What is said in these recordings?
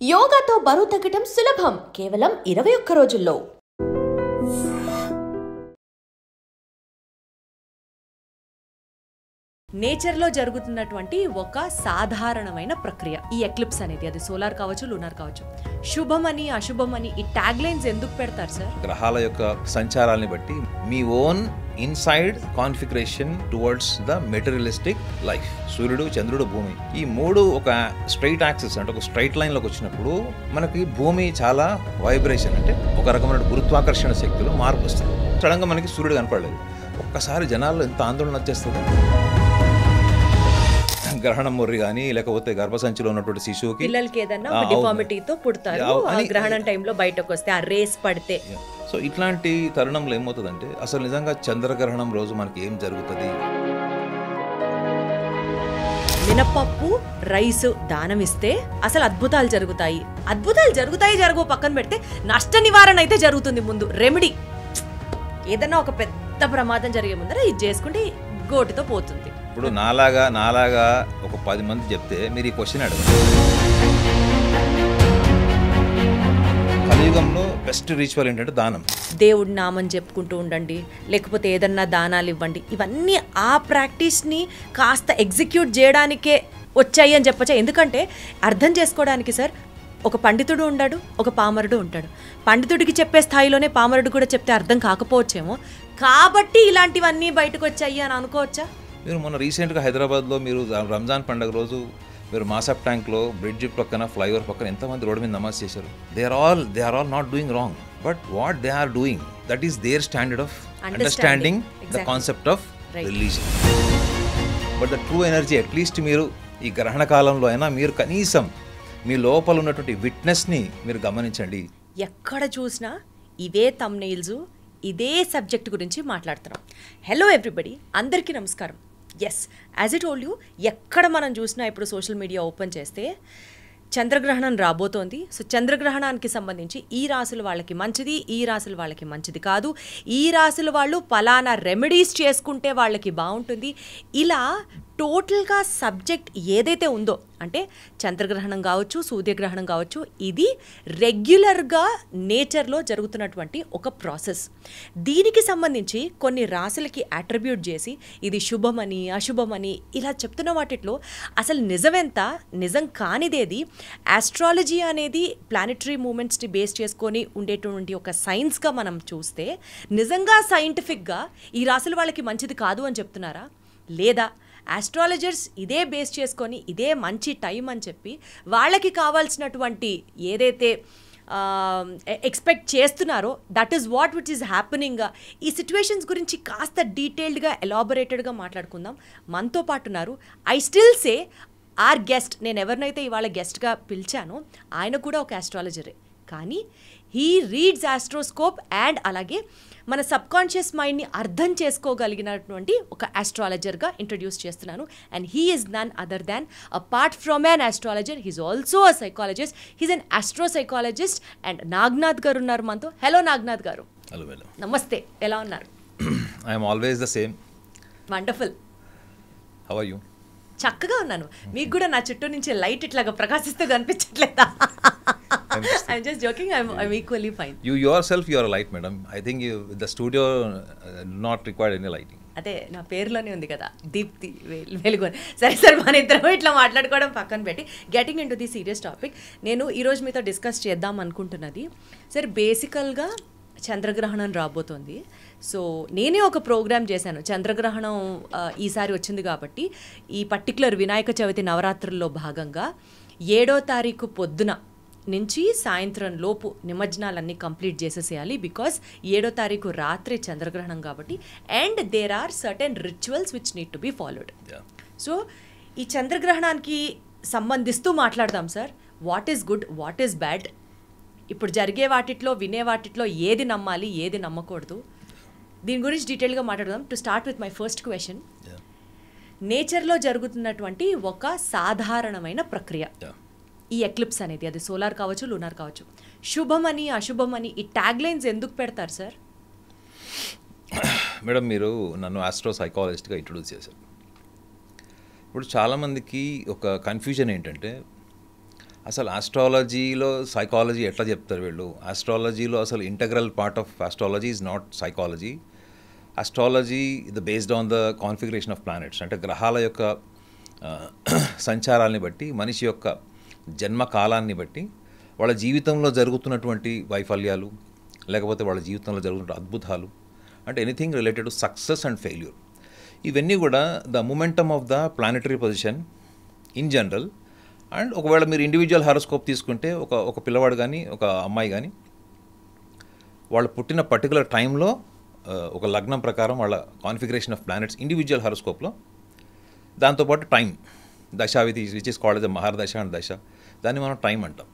యోగాతో బరువు తగ్గడం సులభం కేవలం 21 రోజుల్లో. నేచర్లో జరుగుతున్నటువంటి ఒక సాధారణమైన ప్రక్రియ ఈ ఎక్లిప్స్ అనేది. అది సోలార్ కావచ్చు, లూనార్ కావచ్చు. శుభమని అశుభమని ఈ ట్యాగ్ లైన్స్ ఎందుకు పెడతారు సార్? గ్రహాల యొక్క సంచారాన్ని బట్టి మీ own inside configuration towards the materialistic life. సూర్యుడు, చంద్రుడు, భూమి, ఈ మూడు ఒక స్ట్రైట్ యాక్సిస్ అంటే ఒక స్ట్రైట్ లైన్ లోకి వచ్చినప్పుడు మనకి భూమి చాలా వైబ్రేషన్ అంటే ఒక రకమైన గురుత్వాకర్షణ శక్తిలో మార్పు వస్తుంది. సడన్ గా మనకి సూర్యుడు కనపడలేదు. ఒక్కసారి జనాల్లో ఎంత ఆందోళన వచ్చేస్తుంది. గ్రహణం మొర్రి కానీ లేకపోతే గర్భసంచిలో ఉన్నటువంటి శిశువుకి పిల్లలకి ఏదైనా డిఫార్మిటీతో పుడతారు. గ్రహణం టైంలో బయటకు వస్తే ఆ రేస్ పడితే. సో ఇట్లాంటి తరుణంలో ఏమవుతుందంటే అసలు నిజంగా చంద్రగ్రహణం రోజు మనకి ఏం జరుగుతుంది? మినపప్పు, రైస్ దానం ఇస్తే అసలు అద్భుతాలు జరుగుతాయి. అద్భుతాలు జరుగుతాయి జరగవు పక్కన పెడితే నష్ట నివారణ అయితే జరుగుతుంది. ముందు రెమెడీ ఏదన్నా ఒక పెద్ద ప్రమాదం జరిగే ముందర ఇది చేసుకుంటే గోటితో పోతుంది. ఇప్పుడు నాలాగా ఒక 10 మంది చెప్తే మీరు ఈ క్వశ్చన్ అడగండి. కలియుగంలో బెస్ట్ రిచువల్ ఏంటంటే దానం. దేవుడి నామం చెప్పుకుంటూ ఉండండి, లేకపోతే ఏదన్నా దానాలు ఇవ్వండి. ఇవన్నీ ఆ ప్రాక్టీస్ని కాస్త ఎగ్జిక్యూట్ చేయడానికే వచ్చాయి అని చెప్పచ్చా. ఎందుకంటే అర్థం చేసుకోవడానికి సార్ ఒక పండితుడు ఉంటాడు, ఒక పామరుడు ఉంటాడు. పండితుడికి చెప్పే స్థాయిలోనే పామరుడు కూడా చెప్తే అర్థం కాకపోవచ్చేమో, కాబట్టి ఇలాంటివన్నీ బయటకు వచ్చాయి అని అనుకోవచ్చా? మీరు మొన్న రీసెంట్గా హైదరాబాద్లో మీరు రంజాన్ పండుగ రోజు మీరు మాసప్ ట్యాంక్లో బ్రిడ్జ్ పక్కన ఫ్లైఓవర్ పక్కన ఎంతమంది రోడ్డు మీద నమాజ్ చేశారు? They are all not doing wrong, but what they are doing that is their standard of understanding the concept of religion. But the true energy at least మీరు ఈ గ్రహణ కాలంలో అయినా మీరు కనీసం మీ లోపల ఉన్నటువంటి విట్నెస్ని మీరు గమనించండి. ఎక్కడ చూసినా ఇవే థంబ్నెయిల్స్, ఇదే సబ్జెక్ట్ గురించి మాట్లాడుతున్నాం. హలో ఎవ్రీబడి, అందరికీ నమస్కారం. Yes, as it told you, ఎక్కడ మనం చూసినా ఇప్పుడు సోషల్ మీడియా ఓపెన్ చేస్తే చంద్రగ్రహణం రాబోతోంది. సో చంద్రగ్రహణానికి సంబంధించి ఈ రాశుల వాళ్ళకి మంచిది, ఈ రాశుల వాళ్ళకి మంచిది కాదు, ఈ రాశుల వాళ్ళు పలానా రెమెడీస్ చేసుకుంటే వాళ్ళకి బాగుంటుంది. ఇలా టోటల్గా సబ్జెక్ట్ ఏదైతే ఉందో, అంటే చంద్రగ్రహణం కావచ్చు, సూర్యగ్రహణం కావచ్చు, ఇది రెగ్యులర్గా నేచర్లో జరుగుతున్నటువంటి ఒక ప్రాసెస్. దీనికి సంబంధించి కొన్ని రాశులకి అట్రిబ్యూట్ చేసి ఇది శుభమని అశుభమని ఇలా చెప్తున్న వాటిలో అసలు నిజమెంత, నిజం కానిదేది? ఆస్ట్రాలజీ అనేది ప్లానెటరీ మూమెంట్స్ని బేస్ చేసుకొని ఉండేటువంటి ఒక సైన్స్గా మనం చూస్తే నిజంగా సైంటిఫిక్గా ఈ రాశుల వాళ్ళకి మంచిది కాదు అని చెప్తున్నారా? లేదా ఆస్ట్రాలజర్స్ ఇదే బేస్ చేసుకొని ఇదే మంచి టైం అని చెప్పి వాళ్ళకి కావాల్సినటువంటి ఏదైతే ఎక్స్పెక్ట్ చేస్తున్నారో that is what which is happening. ఈ సిచ్యువేషన్స్ గురించి కాస్త డీటెయిల్డ్గా ఎలాబొరేటెడ్గా మాట్లాడుకుందాం. మనతో పాటు ఉన్నారు I still say our guest. నేను ఎవరినైతే ఇవాళ గెస్ట్గా పిలిచానో ఆయన కూడా ఒక ఆస్ట్రాలజరే, కానీ హీ రీడ్స్ ఆస్ట్రోస్కోప్ అండ్ అలాగే మన సబ్కాన్షియస్ మైండ్ని అర్థం చేసుకోగలిగినటువంటి ఒక ఆస్ట్రాలజర్గా ఇంట్రడ్యూస్ చేస్తున్నాను. And he is none other than apart from an astrologer he's also a psychologist. He's an astropsychologist. And Nagnath గారు ఉన్నారు మనతో. హలో నాగ్నాథ్ గారు. హలో. నమస్తే, ఎలా ఉన్నారు? I'm always the same. Wonderful. How are you? చక్కగా ఉన్నాను. మీకు కూడా నా చుట్టూ నుంచి లైట్ ఇట్లాగా ప్రకాశిస్తూ కనిపించట్లేదా? I'm just joking. I'm equally fine. You yourself, you are a light, madam. I think the studio not required any lighting. అదే నా పేరులోనే ఉంది కదా, దీప్తి వెలుగొని. సరే మన ఇద్దరం ఇట్లా మాట్లాడుకోవడం పక్కన పెట్టి getting in to the serious topic. నేను ఈరోజు మీతో డిస్కస్ చేద్దాం అనుకుంటున్నది సరే, బేసికల్గా చంద్రగ్రహణం రాబోతోంది. సో నేనే ఒక ప్రోగ్రామ్ చేశాను. చంద్రగ్రహణం ఈసారి వచ్చింది కాబట్టి ఈ పర్టికులర్ వినాయక చవితి నవరాత్రుల్లో భాగంగా 7వ తారీఖు పొద్దున నుంచి సాయంత్రం లోపు నిమజ్జనాలన్నీ కంప్లీట్ చేసేసేయాలి. బికాస్ 7వ తారీఖు రాత్రి చంద్రగ్రహణం కాబట్టి. And there are certain rituals which need to be followed. So ఈ చంద్రగ్రహణానికి సంబంధిస్తూ మాట్లాడదాం sir. What is good, what is bad, ఇప్పుడు జరిగే వాటిట్లో వినే వాటిట్లో ఏది నమ్మాలి, ఏది నమ్మకూడదు, దీని గురించి డీటెయిల్గా మాట్లాడదాం. To start with my first question, నేచర్లో జరుగుతున్నటువంటి ఒక సాధారణమైన ప్రక్రియ ఈ ఎక్లిప్స్ అనేది. అది సోలార్ కావచ్చు, లూనార్ కావచ్చు. శుభమని అశుభమని ఈ ట్యాగ్ లైన్స్ ఎందుకు పెడతారు సార్? మేడం, మీరు నన్ను ఆస్ట్రో సైకాలజిస్ట్గా ఇంట్రొడ్యూస్ చేశారు. ఇప్పుడు చాలామందికి ఒక కన్ఫ్యూజన్ ఏంటంటే అసలు ఆస్ట్రాలజీలో సైకాలజీ ఎట్లా చెప్తారు వీళ్ళు? ఆస్ట్రాలజీలో అసలు integral part of astrology is not psychology. Astrology ఇది based on the configuration of planets. అంటే గ్రహాల యొక్క సంచారాన్ని బట్టి, మనిషి యొక్క జన్మ కాలాన్ని బట్టి, వాళ్ళ జీవితంలో జరుగుతున్నటువంటి వైఫల్యాలు, లేకపోతే వాళ్ళ జీవితంలో జరుగుతున్న అద్భుతాలు, అంటే anything related to success and failure, ఇవన్నీ కూడా the momentum of the planetary position in general. And ఒకవేళ మీరు ఇండివిజువల్ హారోస్కోప్ తీసుకుంటే ఒక పిల్లవాడు కానీ ఒక అమ్మాయి కానీ వాళ్ళు పుట్టిన పర్టికులర్ టైంలో ఒక లగ్నం ప్రకారం వాళ్ళ కాన్ఫిగరేషన్ ఆఫ్ ప్లానెట్స్ ఇండివిజువల్ హారోస్కోప్లో, దాంతోపాటు టైం దశావిధి which is called mahardasha and dasha, దాన్ని మనం టైం అంటాం.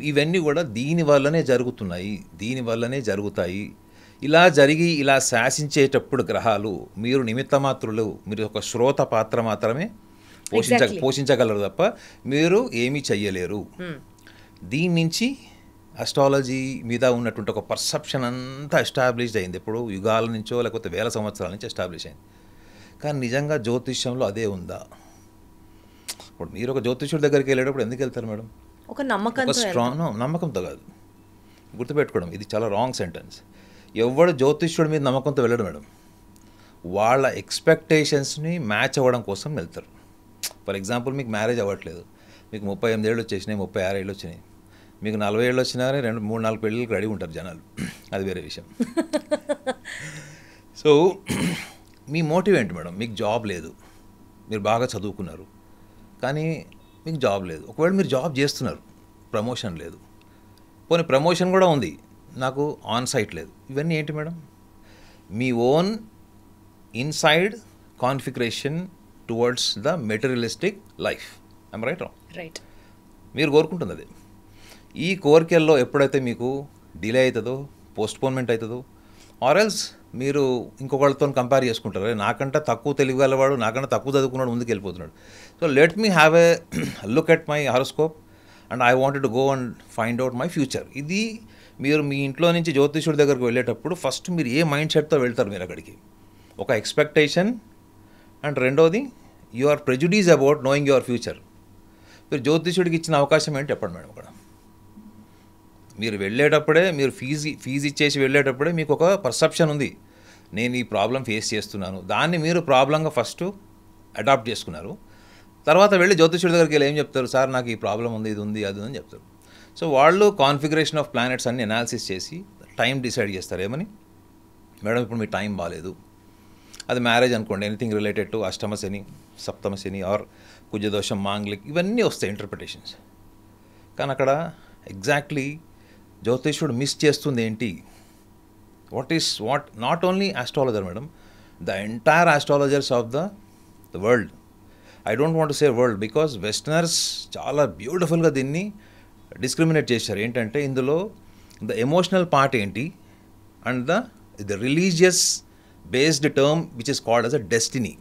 ఇవన్నీ కూడా దీనివల్లనే జరుగుతాయి. ఇలా జరిగి ఇలా శాసించేటప్పుడు గ్రహాలు మీరు నిమిత్తమాత్రులు, మీరు ఒక శ్రోత పాత్ర మాత్రమే పోషించగలరు తప్ప మీరు ఏమీ చెయ్యలేరు. దీని నుంచి అస్ట్రాలజీ మీద ఉన్నటువంటి ఒక పర్సెప్షన్ అంతా ఎస్టాబ్లిష్ అయింది. ఇప్పుడు యుగాల నుంచో లేకపోతే వేల సంవత్సరాల నుంచి ఎస్టాబ్లిష్ అయింది. కానీ నిజంగా జ్యోతిష్యంలో అదే ఉందా? ఇప్పుడు మీరు ఒక జ్యోతిష్యుడి దగ్గరికి వెళ్ళేటప్పుడు ఎందుకు వెళ్తారు మేడం? ఒక నమ్మకంతో కాదు, గుర్తుపెట్టుకోవడం, ఇది చాలా రాంగ్ సెంటెన్స్. ఎవడు జ్యోతిష్యుడి మీద నమ్మకంతో వెళ్ళడు మేడం, వాళ్ళ ఎక్స్పెక్టేషన్స్ని మ్యాచ్ అవ్వడం కోసం వెళ్తారు. ఫర్ ఎగ్జాంపుల్, మీకు మ్యారేజ్ అవ్వట్లేదు, మీకు 38 ఏళ్ళు వచ్చేసినాయి, 36 ఏళ్ళు వచ్చినాయి, మీకు 40 ఏళ్ళు వచ్చినా 2-3-4 పెళ్ళిళ్ళకి రెడీ ఉంటారు జనాలు, అది వేరే విషయం. సో మీ మోటివ్ ఏంటి మేడం? మీకు జాబ్ లేదు, మీరు బాగా చదువుకున్నారు కానీ మీకు జాబ్ లేదు. ఒకవేళ మీరు జాబ్ చేస్తున్నారు, ప్రమోషన్ లేదు, పోనీ ప్రమోషన్ కూడా ఉంది, నాకు ఆన్ సైట్ లేదు. ఇవన్నీ ఏంటి madam? Me own inside configuration towards the materialistic life. I'm right? Right. మీరు కోరుకుంటుంది అది. ఈ కోరికల్లో ఎప్పుడైతే మీకు డిలే అవుతుందో, పోస్ట్పోన్మెంట్ అవుతుందో, ఆర్ఎల్స్ మీరు ఇంకొకళ్ళతో కంపేర్ చేసుకుంటారు, నాకంటే తక్కువ తెలియగలవాడు, నాకంటే తక్కువ చదువుకున్నాడు ముందుకు వెళ్ళిపోతున్నాడు. So let me have a look at my horoscope and I wanted to go and find out my future. ఇది మీరు మీ ఇంట్లో నుంచి జ్యోతిష్యుడి దగ్గరకు వెళ్ళేటప్పుడు ఫస్ట్ మీరు ఏ మైండ్ సెట్తో వెళ్తారు? మీరు అక్కడికి ఒక ఎక్స్పెక్టేషన్, అండ్ రెండోది you are prejudice about knowing your future. మీరు జ్యోతిష్యుడికి ఇచ్చిన అవకాశం ఏంటి చెప్పండి మేడం. అక్కడ మీరు వెళ్ళేటప్పుడే, మీరు ఫీజు ఇచ్చేసి వెళ్ళేటప్పుడే మీకు ఒక పర్సెప్షన్ ఉంది, నేను ఈ ప్రాబ్లం ఫేస్ చేస్తున్నాను, దాన్ని మీరు ప్రాబ్లంగా ఫస్ట్ అడాప్ట్ చేసుకున్నారు. తర్వాత వెళ్ళి జ్యోతిష్యుడి దగ్గరికి వెళ్ళి ఏం చెప్తారు? సార్ నాకు ఈ ప్రాబ్లం ఉంది, ఇది ఉంది, అది అని చెప్తారు. సో వాళ్ళు కాన్ఫిగరేషన్ ఆఫ్ ప్లానెట్స్ అన్ని అనాలిసిస్ చేసి టైం డిసైడ్ చేస్తారు. ఏమని? మేడం ఇప్పుడు మీ టైం బాగాలేదు, అది మ్యారేజ్ అనుకోండి, ఎనీథింగ్ రిలేటెడ్ టు అష్టమ శని, సప్తమ శని ఆర్ కుజదోషం, మాంగ్లిక్, ఇవన్నీ వస్తాయి ఇంటర్ప్రిటేషన్స్. కానీ అక్కడ ఎగ్జాక్ట్లీ జ్యోతిష్యుడు మిస్ చేస్తుంది ఏంటి? What not only astrologer madam, the entire astrologers of the world. I don't want to say world because westerners చాలా బ్యూటిఫుల్గా దీన్ని డిస్క్రిమినేట్ చేశారు. ఏంటంటే ఇందులో ద ఎమోషనల్ పార్ట్ ఏంటి and the religious based term which is called as a destiny.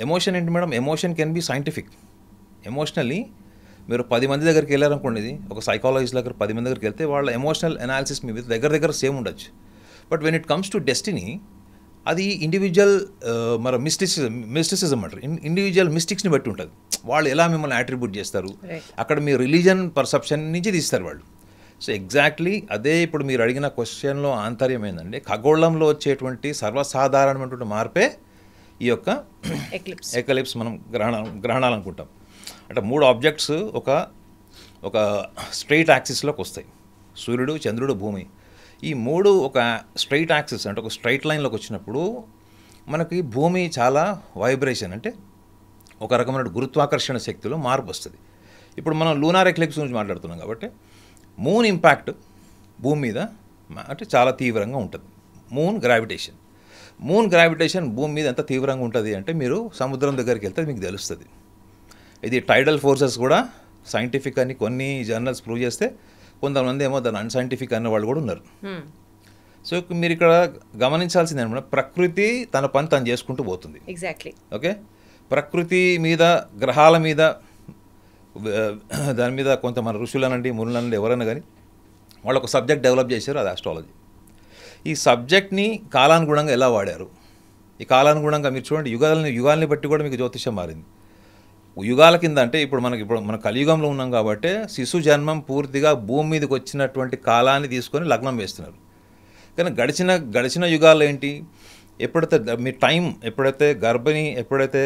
Emotion ఏంటి madam? Emotion can be scientific. Emotionally మీరు 10 మంది దగ్గరికి వెళ్ళారనుకోండి, ఇది ఒక సైకాలజిస్ట్ దగ్గర 10 మంది దగ్గరికి వెళ్తే వాళ్ళ ఎమోషనల్ అనాలిసిస్ మీ దగ్గర సేమ్ ఉండొచ్చు. But when it comes to destiny, అది ఇండివిజువల్ మరి మిస్టిసిజం అంటారు, ఇండివిజువల్ మిస్టిక్స్ని బట్టి ఉంటుంది. వాళ్ళు ఎలా మిమ్మల్ని అట్రిబ్యూట్ చేస్తారు, అక్కడ మీ రిలీజన్ పర్సెప్షన్ నుంచి తీస్తారు వాళ్ళు. సో ఎగ్జాక్ట్లీ అదే ఇప్పుడు మీరు అడిగిన క్వశ్చన్లో ఆంతర్యం ఏంటంటే, ఖగోళంలో వచ్చేటువంటి సర్వసాధారణమైనటువంటి మార్పే ఈ యొక్క ఎక్లిప్స్, మనం గ్రహణాలు అనుకుంటాం. అంటే 3 ఆబ్జెక్ట్స్ ఒక స్ట్రైట్ యాక్సిస్లోకి వస్తాయి, సూర్యుడు, చంద్రుడు, భూమి. ఈ 3 ఒక స్ట్రైట్ యాక్సిస్ అంటే ఒక స్ట్రైట్ లైన్లోకి వచ్చినప్పుడు మనకి భూమి చాలా వైబ్రేషన్, అంటే ఒక రకమైన గురుత్వాకర్షణ శక్తిలో మార్పు వస్తుంది. ఇప్పుడు మనం లూనార్ ఎక్లిప్స్ గురించి మాట్లాడుతున్నాం కాబట్టి మూన్ ఇంపాక్ట్ భూమి మీద అంటే చాలా తీవ్రంగా ఉంటుంది. మూన్ గ్రావిటేషన్ భూమి మీద ఎంత తీవ్రంగా ఉంటుంది అంటే మీరు సముద్రం దగ్గరికి వెళ్తే మీకు తెలుస్తుంది. ఇది టైడల్ ఫోర్సెస్ కూడా సైంటిఫిక్ అని కొన్ని జర్నల్స్ ప్రూవ్ చేస్తే, కొంతమంది ఏమో దాన్ని అన్సైంటిఫిక్ అన్న వాళ్ళు కూడా ఉన్నారు. సో మీరు ఇక్కడ గమనించాల్సింది ఏంటంటే, ప్రకృతి తన పని తను చేసుకుంటూ పోతుంది. ఎగ్జాక్ట్లీ. ఓకే, ప్రకృతి మీద, గ్రహాల మీద, దాని మీద కొంత మన ఋషులనండి, మునులనండి, ఎవరైనా కానీ వాళ్ళు ఒక సబ్జెక్ట్ డెవలప్ చేశారు, అది ఆస్ట్రాలజీ. ఈ సబ్జెక్ట్ని కాలానుగుణంగా ఎలా వాడారు, ఈ కాలానుగుణంగా మీరు చూడండి, యుగాల్ని బట్టి కూడా మీకు జ్యోతిషం మారింది. యుగాల కింద అంటే ఇప్పుడు మన కలియుగంలో ఉన్నాం కాబట్టి శిశు జన్మం పూర్తిగా భూమి మీదకి వచ్చినటువంటి కాలాన్ని తీసుకొని లగ్నం వేస్తున్నారు. కానీ గడిచిన యుగాలు ఏంటి, ఎప్పుడైతే మీ టైం ఎప్పుడైతే గర్భిణి ఎప్పుడైతే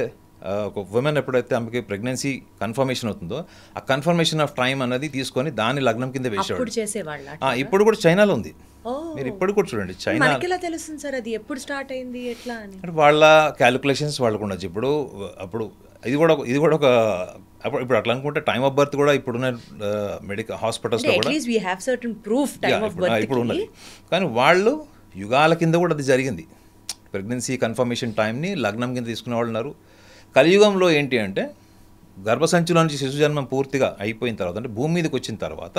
ఒక ఉమెన్ ఎప్పుడైతే ఆమెకి ప్రెగ్నెన్సీ కన్ఫర్మేషన్ అవుతుందో ఆ కన్ఫర్మేషన్ ఆఫ్ టైం అనేది తీసుకొని దాన్ని లగ్నం కింద వేసేవాడు. ఇప్పుడు కూడా చైనాలో ఉంది. మీరు ఇప్పుడు కూడా చూడండి, చైనా తెలుస్తుంది సార్ అది ఎప్పుడు స్టార్ట్ అయింది ఎట్లా అని. వాళ్ళ క్యాలిక్యులేషన్స్ వాళ్ళకు ఉండొచ్చు. అప్పుడు ఇది కూడా ఒక ఇప్పుడు అట్లా అనుకుంటే టైమ్ ఆఫ్ బర్త్ కూడా ఇప్పుడున్న మెడికల్ హాస్పిటల్స్లో కూడా ఇప్పుడు ఉన్నది. కానీ వాళ్ళు యుగాల కింద కూడా అది జరిగింది. ప్రెగ్నెన్సీ కన్ఫర్మేషన్ టైంని లగ్నం కింద తీసుకునే వాళ్ళు ఉన్నారు. కలియుగంలో ఏంటి అంటే గర్భసంచిలో నుంచి శిశు జన్మం పూర్తిగా అయిపోయిన తర్వాత అంటే భూమి మీదకి వచ్చిన తర్వాత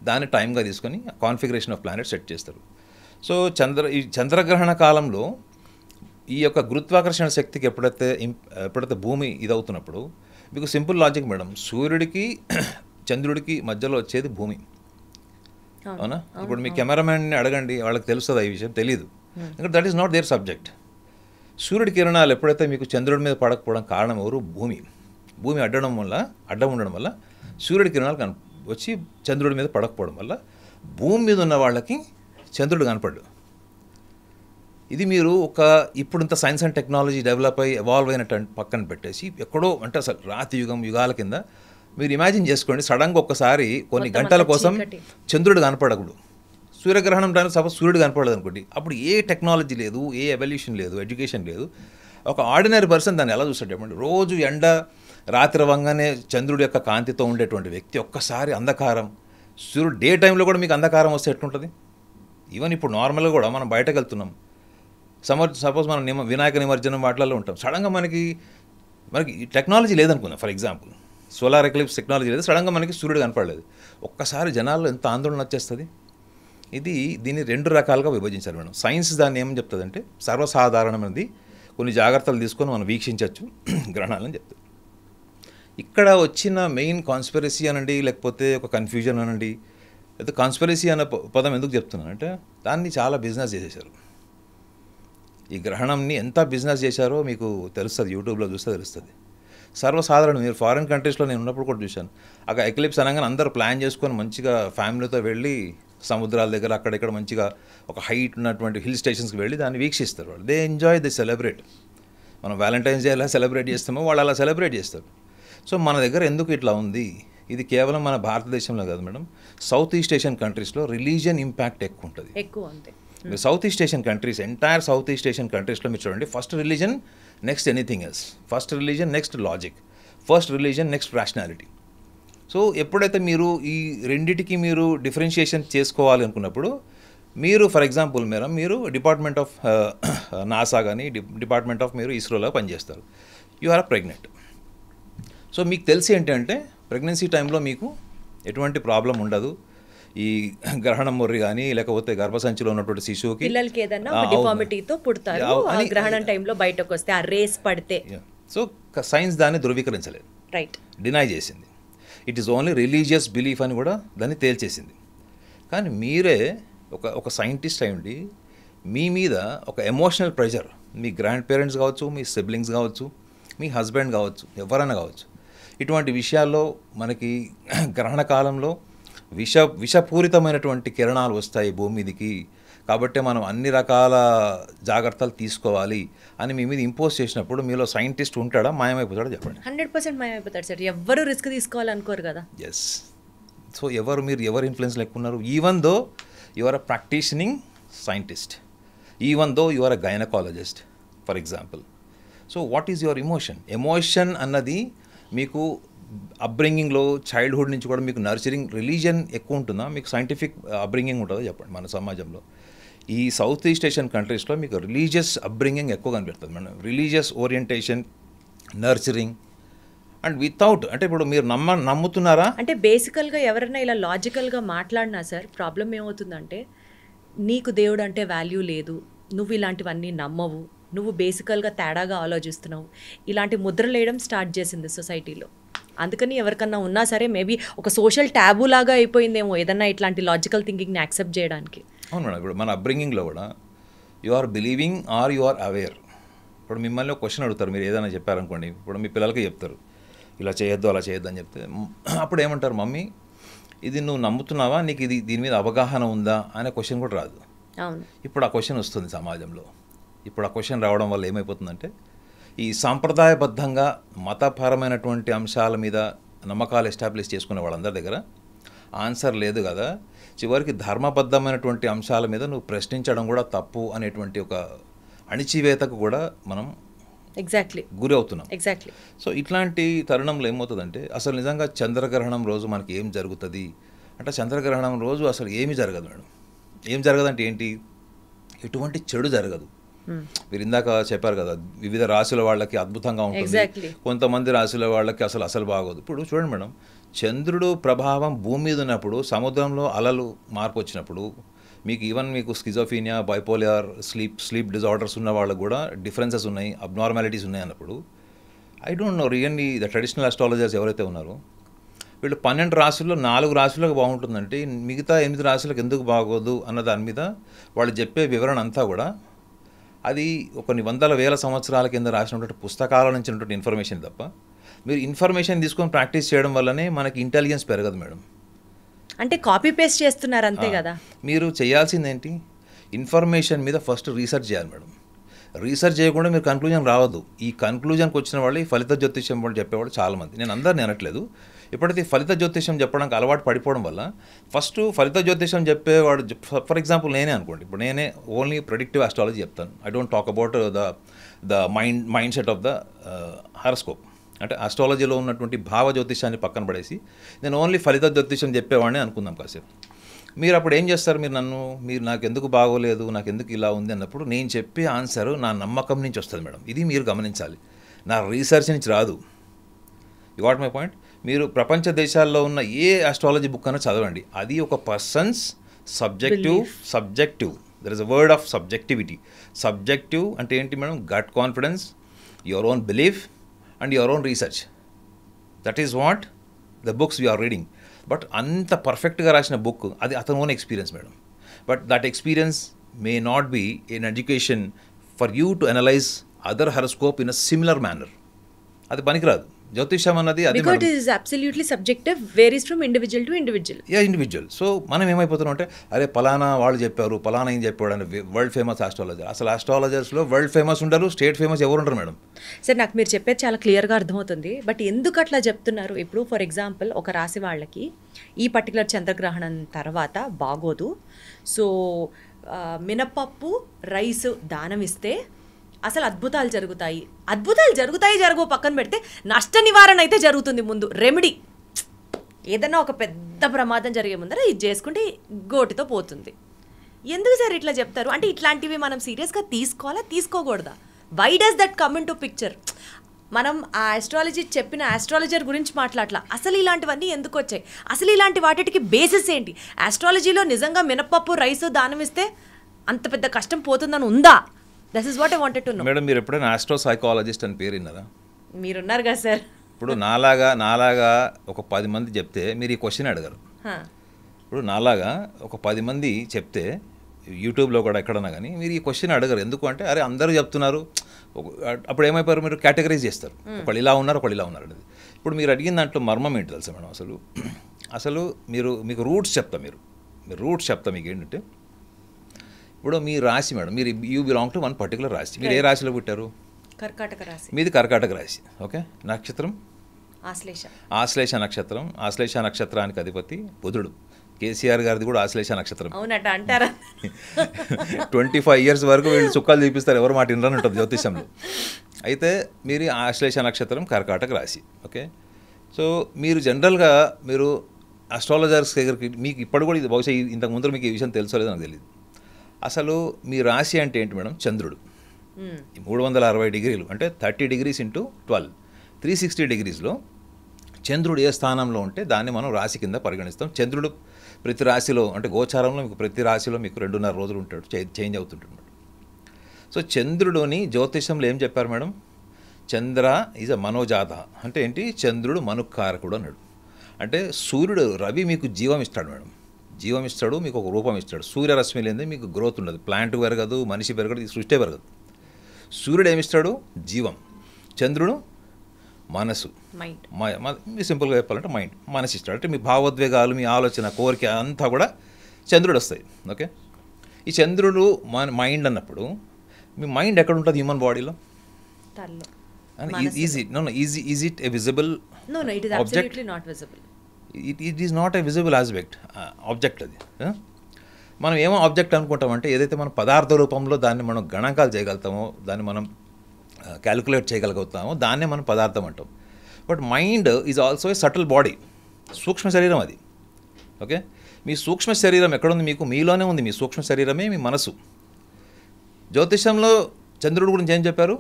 దాన్ని టైంగా తీసుకొని కాన్ఫిగరేషన్ ఆఫ్ ప్లానెట్ సెట్ చేస్తారు. సో ఈ చంద్రగ్రహణ కాలంలో ఈ యొక్క గురుత్వాకర్షణ శక్తికి ఎప్పుడైతే భూమి ఇదవుతున్నప్పుడు మీకు సింపుల్ లాజిక్ మేడం, సూర్యుడికి చంద్రుడికి మధ్యలో వచ్చేది భూమి, అవునా? ఇప్పుడు మీ కెమెరామెన్ని అడగండి, వాళ్ళకి తెలుస్తుంది ఈ విషయం, తెలియదు. ఎందుకంటే that is not their subject. సూర్యుడి కిరణాలు ఎప్పుడైతే మీకు చంద్రుడి మీద పడకపోవడం కారణం ఎవరు? భూమి అడ్డం ఉండడం వల్ల సూర్యుడి కిరణాలు వచ్చి చంద్రుడి మీద పడకపోవడం వల్ల భూమి మీద ఉన్న వాళ్ళకి చంద్రుడు కనపడ్డు. ఇది మీరు ఇప్పుడు ఇంత సైన్స్ అండ్ టెక్నాలజీ డెవలప్ అయ్యి ఎవాల్వ్ అయినట్టు పక్కన పెట్టేసి ఎక్కడో అంటే అసలు రాతి యుగాల కింద మీరు ఇమాజిన్ చేసుకోండి, సడన్గా ఒక్కసారి కొన్ని గంటల కోసం చంద్రుడు కనపడకూడదు. సూర్యగ్రహణం టైంలో సపోజ్ సూర్యుడు కనపడదు అనుకోండి, అప్పుడు ఏ టెక్నాలజీ లేదు, ఏ ఎవల్యూషన్ లేదు, ఎడ్యుకేషన్ లేదు. ఒక ఆర్డినరీ పర్సన్ దాన్ని ఎలా చూస్తాడు చెప్పండి? రోజు ఎండ రాత్రి వంగానే చంద్రుడి యొక్క కాంతితో ఉండేటువంటి వ్యక్తి ఒక్కసారి అంధకారం, సూర్యుడు డే టైంలో కూడా మీకు అంధకారం వస్తే ఎట్లుంటుంది? ఈవెన్ ఇప్పుడు నార్మల్గా కూడా మనం బయటకు వెళ్తున్నాం, సపోజ్ మనం వినాయక నిమజ్జనం వాటిల్లో ఉంటాం, సడన్గా మనకి టెక్నాలజీ లేదనుకుందాం, for example solar eclipse technology లేదు, సడన్గా మనకి సూర్యుడు కనపడలేదు, ఒక్కసారి జనాల్లో ఎంత ఆందోళన వచ్చేస్తుంది. దీన్ని రెండు రకాలుగా విభజించాలి మేడం. సైన్స్ దాన్ని ఏమని చెప్తుందంటే సర్వసాధారణమైనది, కొన్ని జాగ్రత్తలు తీసుకొని మనం వీక్షించవచ్చు గ్రహణాలని చెప్తుంది. ఇక్కడ వచ్చిన మెయిన్ కాన్స్పిరసీ అనండి, లేకపోతే ఒక కన్ఫ్యూజన్ అనండి, అయితే కాన్స్పిరసీ అనే పదం ఎందుకు చెప్తున్నానంటే దాన్ని చాలా బిజినెస్ చేసేసారు. ఈ గ్రహణంని ఎంత బిజినెస్ చేశారో మీకు తెలుస్తుంది, యూట్యూబ్లో చూస్తే తెలుస్తుంది. సర్వసాధారణం, మీరు ఫారిన్ కంట్రీస్లో నేను ఉన్నప్పుడు కూడా చూశాను, అక్కడ ఎక్లిప్స్ అనగానే అందరూ ప్లాన్ చేసుకొని మంచిగా ఫ్యామిలీతో వెళ్ళి సముద్రాల దగ్గర అక్కడిక్కడ మంచిగా ఒక హైట్ ఉన్నటువంటి హిల్ స్టేషన్స్కి వెళ్ళి దాన్ని వీక్షిస్తారు. వాళ్ళు దే ఎంజాయ్, దే సెలబ్రేట్. మనం వ్యాలంటైన్స్ డే ఎలా సెలబ్రేట్ చేస్తామో వాళ్ళు అలా సెలబ్రేట్ చేస్తారు. సో మన దగ్గర ఎందుకు ఇట్లా ఉంది? ఇది కేవలం మన భారతదేశంలో కాదు మేడం, సౌత్ ఈస్ట్ ఏషియన్ కంట్రీస్లో రిలీజియన్ ఇంపాక్ట్ ఎక్కువ ఉంటుంది. మీరు south east Asian countries, entire south east Asian కంట్రీస్లో మీరు చూడండి, first religion next anything else, first religion next logic, first religion next rationality. So ఎప్పుడైతే మీరు ఈ రెండిటికి మీరు డిఫరెన్షియేషన్ చేసుకోవాలి అనుకున్నప్పుడు మీరు ఫర్ ఎగ్జాంపుల్ మీరు డిపార్ట్మెంట్ ఆఫ్ నాసా కానీ డిపార్ట్మెంట్ ఆఫ్ మీరు ఇస్రోలో పనిచేస్తారు, యు ఆర్ ప్రెగ్నెంట్. సో మీకు తెలిసి ఏంటంటే ప్రెగ్నెన్సీ టైంలో మీకు ఎటువంటి ప్రాబ్లం ఉండదు, ఈ గ్రహణం మొర్రి కానీ లేకపోతే గర్భసంచిలో ఉన్నటువంటి శిశువుకి పిల్లలకి ఏదైనా డిఫార్మిటీతో పుడతారు గ్రహణం టైంలో బయటకు వస్తే ఆ రేస్ పడితే. సో సైన్స్ దాన్ని ధృవీకరించలేదు, రైట్, డినై చేసింది. It is only religious belief అని కూడా దాన్ని తేల్చేసింది. కానీ మీరే ఒక సైంటిస్ట్ అయ్యండి, మీ మీద ఒక ఎమోషనల్ ప్రెషర్, మీ గ్రాండ్ పేరెంట్స్ కావచ్చు, మీ సిబ్లింగ్స్ కావచ్చు, మీ హస్బెండ్ కావచ్చు, ఎవరైనా కావచ్చు, ఇటువంటి విషయాల్లో మనకి గ్రహణ కాలంలో విషపూరితమైనటువంటి కిరణాలు వస్తాయి భూమి మీదకి, కాబట్టి మనం అన్ని రకాల జాగ్రత్తలు తీసుకోవాలి అని మీ మీద ఇంపోజ్ చేసినప్పుడు మీలో సైంటిస్ట్ ఉంటాడా, మాయమైపోతాడా చెప్పండి? 100% మాయమైపోతాడు సార్. ఎవరు రిస్క్ తీసుకోవాలనుకోరు కదా. ఎస్. సో మీరు ఎవరు ఇన్ఫ్లుయెన్స్ లేకున్నారు, even though you are a practitioning scientist, even though you are a gynaecologist for example. So what is your emotion అన్నది మీకు అప్బ్రింగింగ్లో చైల్డ్హుడ్ నుంచి కూడా మీకు నర్చరింగ్ రిలీజియన్ ఎక్కువ ఉంటుందా, మీకు సైంటిఫిక్ అప్బ్రింగింగ్ ఉంటుందో చెప్పండి? మన సమాజంలో ఈ సౌత్ ఈస్ట్ ఏషియన్ కంట్రీస్లో మీకు రిలీజియస్ అప్బ్రింగింగ్ ఎక్కువ కనిపెడుతుంది madam, religious orientation, nurturing and without, అంటే ఇప్పుడు మీరు నమ్ముతున్నారా అంటే బేసికల్గా ఎవరైనా ఇలా లాజికల్గా మాట్లాడినా సార్ ప్రాబ్లం ఏమవుతుందంటే, నీకు దేవుడు అంటే వాల్యూ లేదు, నువ్వు ఇలాంటివన్నీ నమ్మవు, నువ్వు బేసికల్గా తేడాగా ఆలోచిస్తున్నావు, ఇలాంటి ముద్రలు వేయడం స్టార్ట్ చేసింది సొసైటీలో. అందుకని ఎవరికన్నా ఉన్నా సరే మేబీ ఒక సోషల్ ట్యాబు లాగా అయిపోయిందేమో ఏదన్నా ఇట్లాంటి లాజికల్ థింకింగ్ని యాక్సెప్ట్ చేయడానికి. అవును మేడం, ఇప్పుడు మన అప్బ్రింగింగ్లో కూడా you are believing or you are aware. ఇప్పుడు మిమ్మల్ని ఒక క్వశ్చన్ అడుగుతారు, మీరు ఏదైనా చెప్పారనుకోండి, ఇప్పుడు మీ పిల్లలకి చెప్తారు, ఇలా చేయొద్దు అలా చేయొద్దు అని చెప్తే అప్పుడు ఏమంటారు మమ్మీ ఇది నువ్వు నమ్ముతున్నావా, నీకు ఇది దీని మీద అవగాహన ఉందా అనే క్వశ్చన్ కూడా రాదు. ఇప్పుడు ఆ క్వశ్చన్ వస్తుంది సమాజంలో. ఇప్పుడు ఆ క్వశ్చన్ రావడం వల్ల ఏమైపోతుందంటే ఈ సాంప్రదాయబద్ధంగా మతపరమైనటువంటి అంశాల మీద నమ్మకాలు ఎస్టాబ్లిష్ చేసుకునే వాళ్ళందరి దగ్గర ఆన్సర్ లేదు కదా, చివరికి ధర్మబద్ధమైనటువంటి అంశాల మీద నువ్వు ప్రశ్నించడం కూడా తప్పు అనేటువంటి ఒక అణిచివేతకు కూడా మనం గురి అవుతున్నాం. సో ఇట్లాంటి తరుణంలో ఏమవుతుందంటే అసలు నిజంగా చంద్రగ్రహణం రోజు మనకి ఏం జరుగుతుంది అంటే చంద్రగ్రహణం రోజు అసలు ఏమీ జరగదు మేడం. ఏం జరగదంటే ఏంటి, ఎటువంటి చెడు జరగదు. మీరు ఇందాక చెప్పారు కదా వివిధ రాశుల వాళ్ళకి అద్భుతంగా ఉంటుంది, కొంతమంది రాశుల వాళ్ళకి అసలు బాగోదు. ఇప్పుడు చూడండి మేడం, చంద్రుడు ప్రభావం భూమి మీద ఉన్నప్పుడు సముద్రంలో అలలు మార్పు వచ్చినప్పుడు మీకు ఈవెన్ మీకు స్కిజోఫీనియా, బైపోలార్, స్లీప్ డిజార్డర్స్ ఉన్న వాళ్ళకు కూడా డిఫరెన్సెస్ ఉన్నాయి, అబ్నార్మాలిటీస్ ఉన్నాయి అన్నప్పుడు I don't know really the traditional astrologers ఎవరైతే ఉన్నారో వీళ్ళు 12 రాశుల్లో 4 రాశులకు బాగుంటుందంటే మిగతా 8 రాశులకు ఎందుకు బాగోదు అన్న దాని మీద వాళ్ళు చెప్పే వివరణ అంతా కూడా అది కొన్ని వందల వేల సంవత్సరాల కింద రాసినటువంటి పుస్తకాల నుంచి ఉన్నటువంటి ఇన్ఫర్మేషన్ తప్ప మీరు ఇన్ఫర్మేషన్ తీసుకొని ప్రాక్టీస్ చేయడం వల్లనే మనకి ఇంటెలిజెన్స్ పెరగదు మేడం. అంటే కాపీ పేస్ట్ చేస్తున్నారు అంతే కదా. మీరు చేయాల్సింది ఏంటి, ఇన్ఫర్మేషన్ మీద ఫస్ట్ రీసెర్చ్ చేయాలి మేడం. రీసెర్చ్ చేయకుండా మీరు కన్క్లూజన్ రావద్దు. ఈ కన్క్లూజన్కి వచ్చిన వాళ్ళు ఈ ఫలిత జ్యోతిష్యం వాళ్ళు చెప్పేవాళ్ళు చాలామంది, నేను అందరిని అనట్లేదు. ఎప్పుడైతే ఫలిత జ్యోతిష్యం చెప్పడానికి అలవాటు పడిపోవడం వల్ల ఫస్ట్ ఫలిత జ్యోతిష్యం చెప్పేవాడు, ఫర్ ఎగ్జాంపుల్ నేనే అనుకోండి, ఇప్పుడు నేనే ఓన్లీ ప్రెడిక్టివ్ ఆస్ట్రాలజీ చెప్తాను. I don't talk about the mind set of the horoscope. అంటే ఆస్ట్రాలజీలో ఉన్నటువంటి భావ జ్యోతిష్యాన్ని పక్కన పడేసి నేను ఓన్లీ ఫలిత జ్యోతిష్యం చెప్పేవాడిని అనుకుందాం కాసేపు. మీరు అప్పుడు ఏం చేస్తారు, మీరు నాకు ఎందుకు బాగోలేదు, నాకు ఎందుకు ఇలా ఉంది అన్నప్పుడు నేను చెప్పే ఆన్సర్ నా నమ్మకం నుంచి వస్తుంది మేడం. ఇది మీరు గమనించాలి, నా రీసెర్చ్ నుంచి రాదు. You got my point. మీరు ప్రపంచ దేశాల్లో ఉన్న ఏ ఆస్ట్రాలజీ బుక్ అన్నా చదవండి, అది ఒక person's subjective there is a word of subjectivity. Subjective అంటే ఏంటి madam, gut confidence, your own belief and your own research. That is what the books you are reading. But అంత పర్ఫెక్ట్గా రాసిన బుక్ అది అతని own experience madam. But that experience may not be an education for you to analyse other horoscope in a similar manner. అది పనికిరాదు. జ్యోతిషం అన్నది అది because it is absolutely subjective, varies from individual to individual. Individual. So మనం ఏమైపోతున్నాం అంటే అరే పలానా వాళ్ళు చెప్పారు, పలానా ఏం చెప్పాడు అని వరల్డ్ ఫేమస్ ఆస్ట్రాలజర్. అసలు ఆస్ట్రాలజర్స్లో వరల్డ్ ఫేమస్ ఉండరు, స్టేట్ ఫేమస్ ఎవరు ఉండరు మేడం. సార్ నాకు మీరు చెప్పేది చాలా క్లియర్గా అర్థమవుతుంది, బట్ ఎందుకు అట్లా చెప్తున్నారు? ఇప్పుడు ఫర్ ఎగ్జాంపుల్ ఒక రాశి వాళ్ళకి ఈ పర్టికులర్ చంద్రగ్రహణం తర్వాత బాగోదు, సో మినపప్పు రైస్ దానం ఇస్తే అసలు అద్భుతాలు జరుగుతాయి జరగవు పక్కన పెడితే నష్ట నివారణ అయితే జరుగుతుంది. ముందు రెమెడీ ఏదన్నా ఒక పెద్ద ప్రమాదం జరిగే ముందర ఇది చేసుకుంటే గోటితో పోతుంది. ఎందుకు సార్ ఇట్లా చెప్తారు? అంటే ఇట్లాంటివి మనం సీరియస్గా తీసుకోవాలా, తీసుకోకూడదా? Why does that come into picture? మనం ఆ ఆస్ట్రాలజీ చెప్పిన ఆస్ట్రాలజర్ గురించి మాట్లాడలా, అసలు ఇలాంటివన్నీ ఎందుకు వచ్చాయి, అసలు ఇలాంటి వాటికి బేసిస్ ఏంటి? ఆస్ట్రాలజీలో నిజంగా మినపప్పు రైసు దానం ఇస్తే అంత పెద్ద కష్టం పోతుందని ఉందా? That is what I wanted to know. Madam మీరు ఎప్పుడైనా ఆస్ట్రో సైకాలజిస్ట్ అని పేరు విన్నారా? మీరున్నారు కదా సార్. ఇప్పుడు నాలాగా ఒక 10 మంది చెప్తే మీరు ఈ క్వశ్చన్ అడగరు. ఇప్పుడు నాలాగా ఒక 10 మంది చెప్తే యూట్యూబ్లో కూడా ఎక్కడన్నా కానీ మీరు ఈ క్వశ్చన్ అడగరు. ఎందుకు అంటే అరే అందరూ చెప్తున్నారు, అప్పుడు ఏమైపోయారు, మీరు కేటగరైజ్ చేస్తారు, ఒకళ్ళు ఇలా ఉన్నారు ఒకళ్ళు ఇలా ఉన్నారు అనేది. ఇప్పుడు మీరు అడిగిన దాంట్లో మర్మం ఏంటి తెలుసా మేడం? అసలు మీకు రూట్స్ చెప్తా, మీరు రూట్స్ చెప్తా మీకు ఏంటంటే, ఇప్పుడు మీ రాశి మేడం, మీరు you belong to one particular రాశి. మీరు ఏ రాశిలో పుట్టారు? కర్కాటక రాశి. మీది కర్కాటక రాశి. ఓకే. నక్షత్రం ఆశ్లేష నక్షత్రం. ఆశ్లేష నక్షత్రానికి అధిపతి బుధుడు. కేసీఆర్ గారిది కూడా ఆశ్లేష నక్షత్రం. 25 years వరకు వీళ్ళు చుక్కలు చూపిస్తారు, ఎవరు మాట వినరని ఉంటుంది జ్యోతిషంలో. అయితే మీరు ఆశ్లేష నక్షత్రం కర్కాటక రాశి. ఓకే. సో మీరు జనరల్గా మీరు ఆస్ట్రాలజర్స్ దగ్గరికి మీకు ఇప్పుడు కూడా ఇది బహుశా ఇంతకు ముందు మీకు ఈ విషయం తెలుసో లేదో నాకు తెలియదు. అసలు మీ రాశి అంటే ఏంటి మేడం? చంద్రుడు. 360 డిగ్రీలు అంటే 30 degrees into 12, 360 degreesలో చంద్రుడు ఏ స్థానంలో ఉంటే దాన్ని మనం రాశి కింద పరిగణిస్తాం. చంద్రుడు ప్రతి రాశిలో అంటే గోచారంలో మీకు ప్రతి రాశిలో మీకు 2.5 రోజులు ఉంటాడు, చేంజ్ అవుతుంటాడు. సో చంద్రుడుని జ్యోతిషంలో ఏం చెప్పారు మేడం? Chandra is a మనోజాత. అంటే ఏంటి? చంద్రుడు మనుకారకుడు అన్నాడు. అంటే సూర్యుడు రవి మీకు జీవం ఇస్తాడు మేడం, జీవం ఇస్తాడు, మీకు ఒక రూపం ఇస్తాడు. సూర్యరశ్మి లేనిదే మీకు గ్రోత్ ఉండదు, ప్లాంట్ పెరగదు, మనిషి పెరగదు, ఈ సృష్టి పెరగదు. సూర్యుడు ఏమిస్తాడు? జీవం. చంద్రుడు మనసు, మైండ్. సింపుల్గా చెప్పాలంటే మైండ్, మనసు ఇస్తాడు. అంటే మీ భావోద్వేగాలు, మీ ఆలోచన, కోరిక అంతా కూడా చంద్రుడు వస్తాయి. ఓకే, ఈ చంద్రుడు మన మైండ్ అన్నప్పుడు మీ మైండ్ ఎక్కడ ఉంటుంది హ్యూమన్ బాడీలో? తల్లో. Is it a visible object? Not visible. It is not a visible object అది. మనం ఏమో ఆబ్జెక్ట్ అనుకుంటామంటే ఏదైతే మనం పదార్థ రూపంలో దాన్ని మనం గణాంకాలు చేయగలుగుతామో, దాన్ని మనం క్యాలిక్యులేట్ చేయగలుగుతామో దాన్నే మనం పదార్థం అంటాం. But mind is also a subtle body, సూక్ష్మ శరీరం అది. ఓకే, మీ సూక్ష్మ శరీరం ఎక్కడుంది? మీలోనే ఉంది. మీ సూక్ష్మ శరీరమే మీ మనసు. జ్యోతిషంలో చంద్రుడు గురించి ఏం చెప్పారు?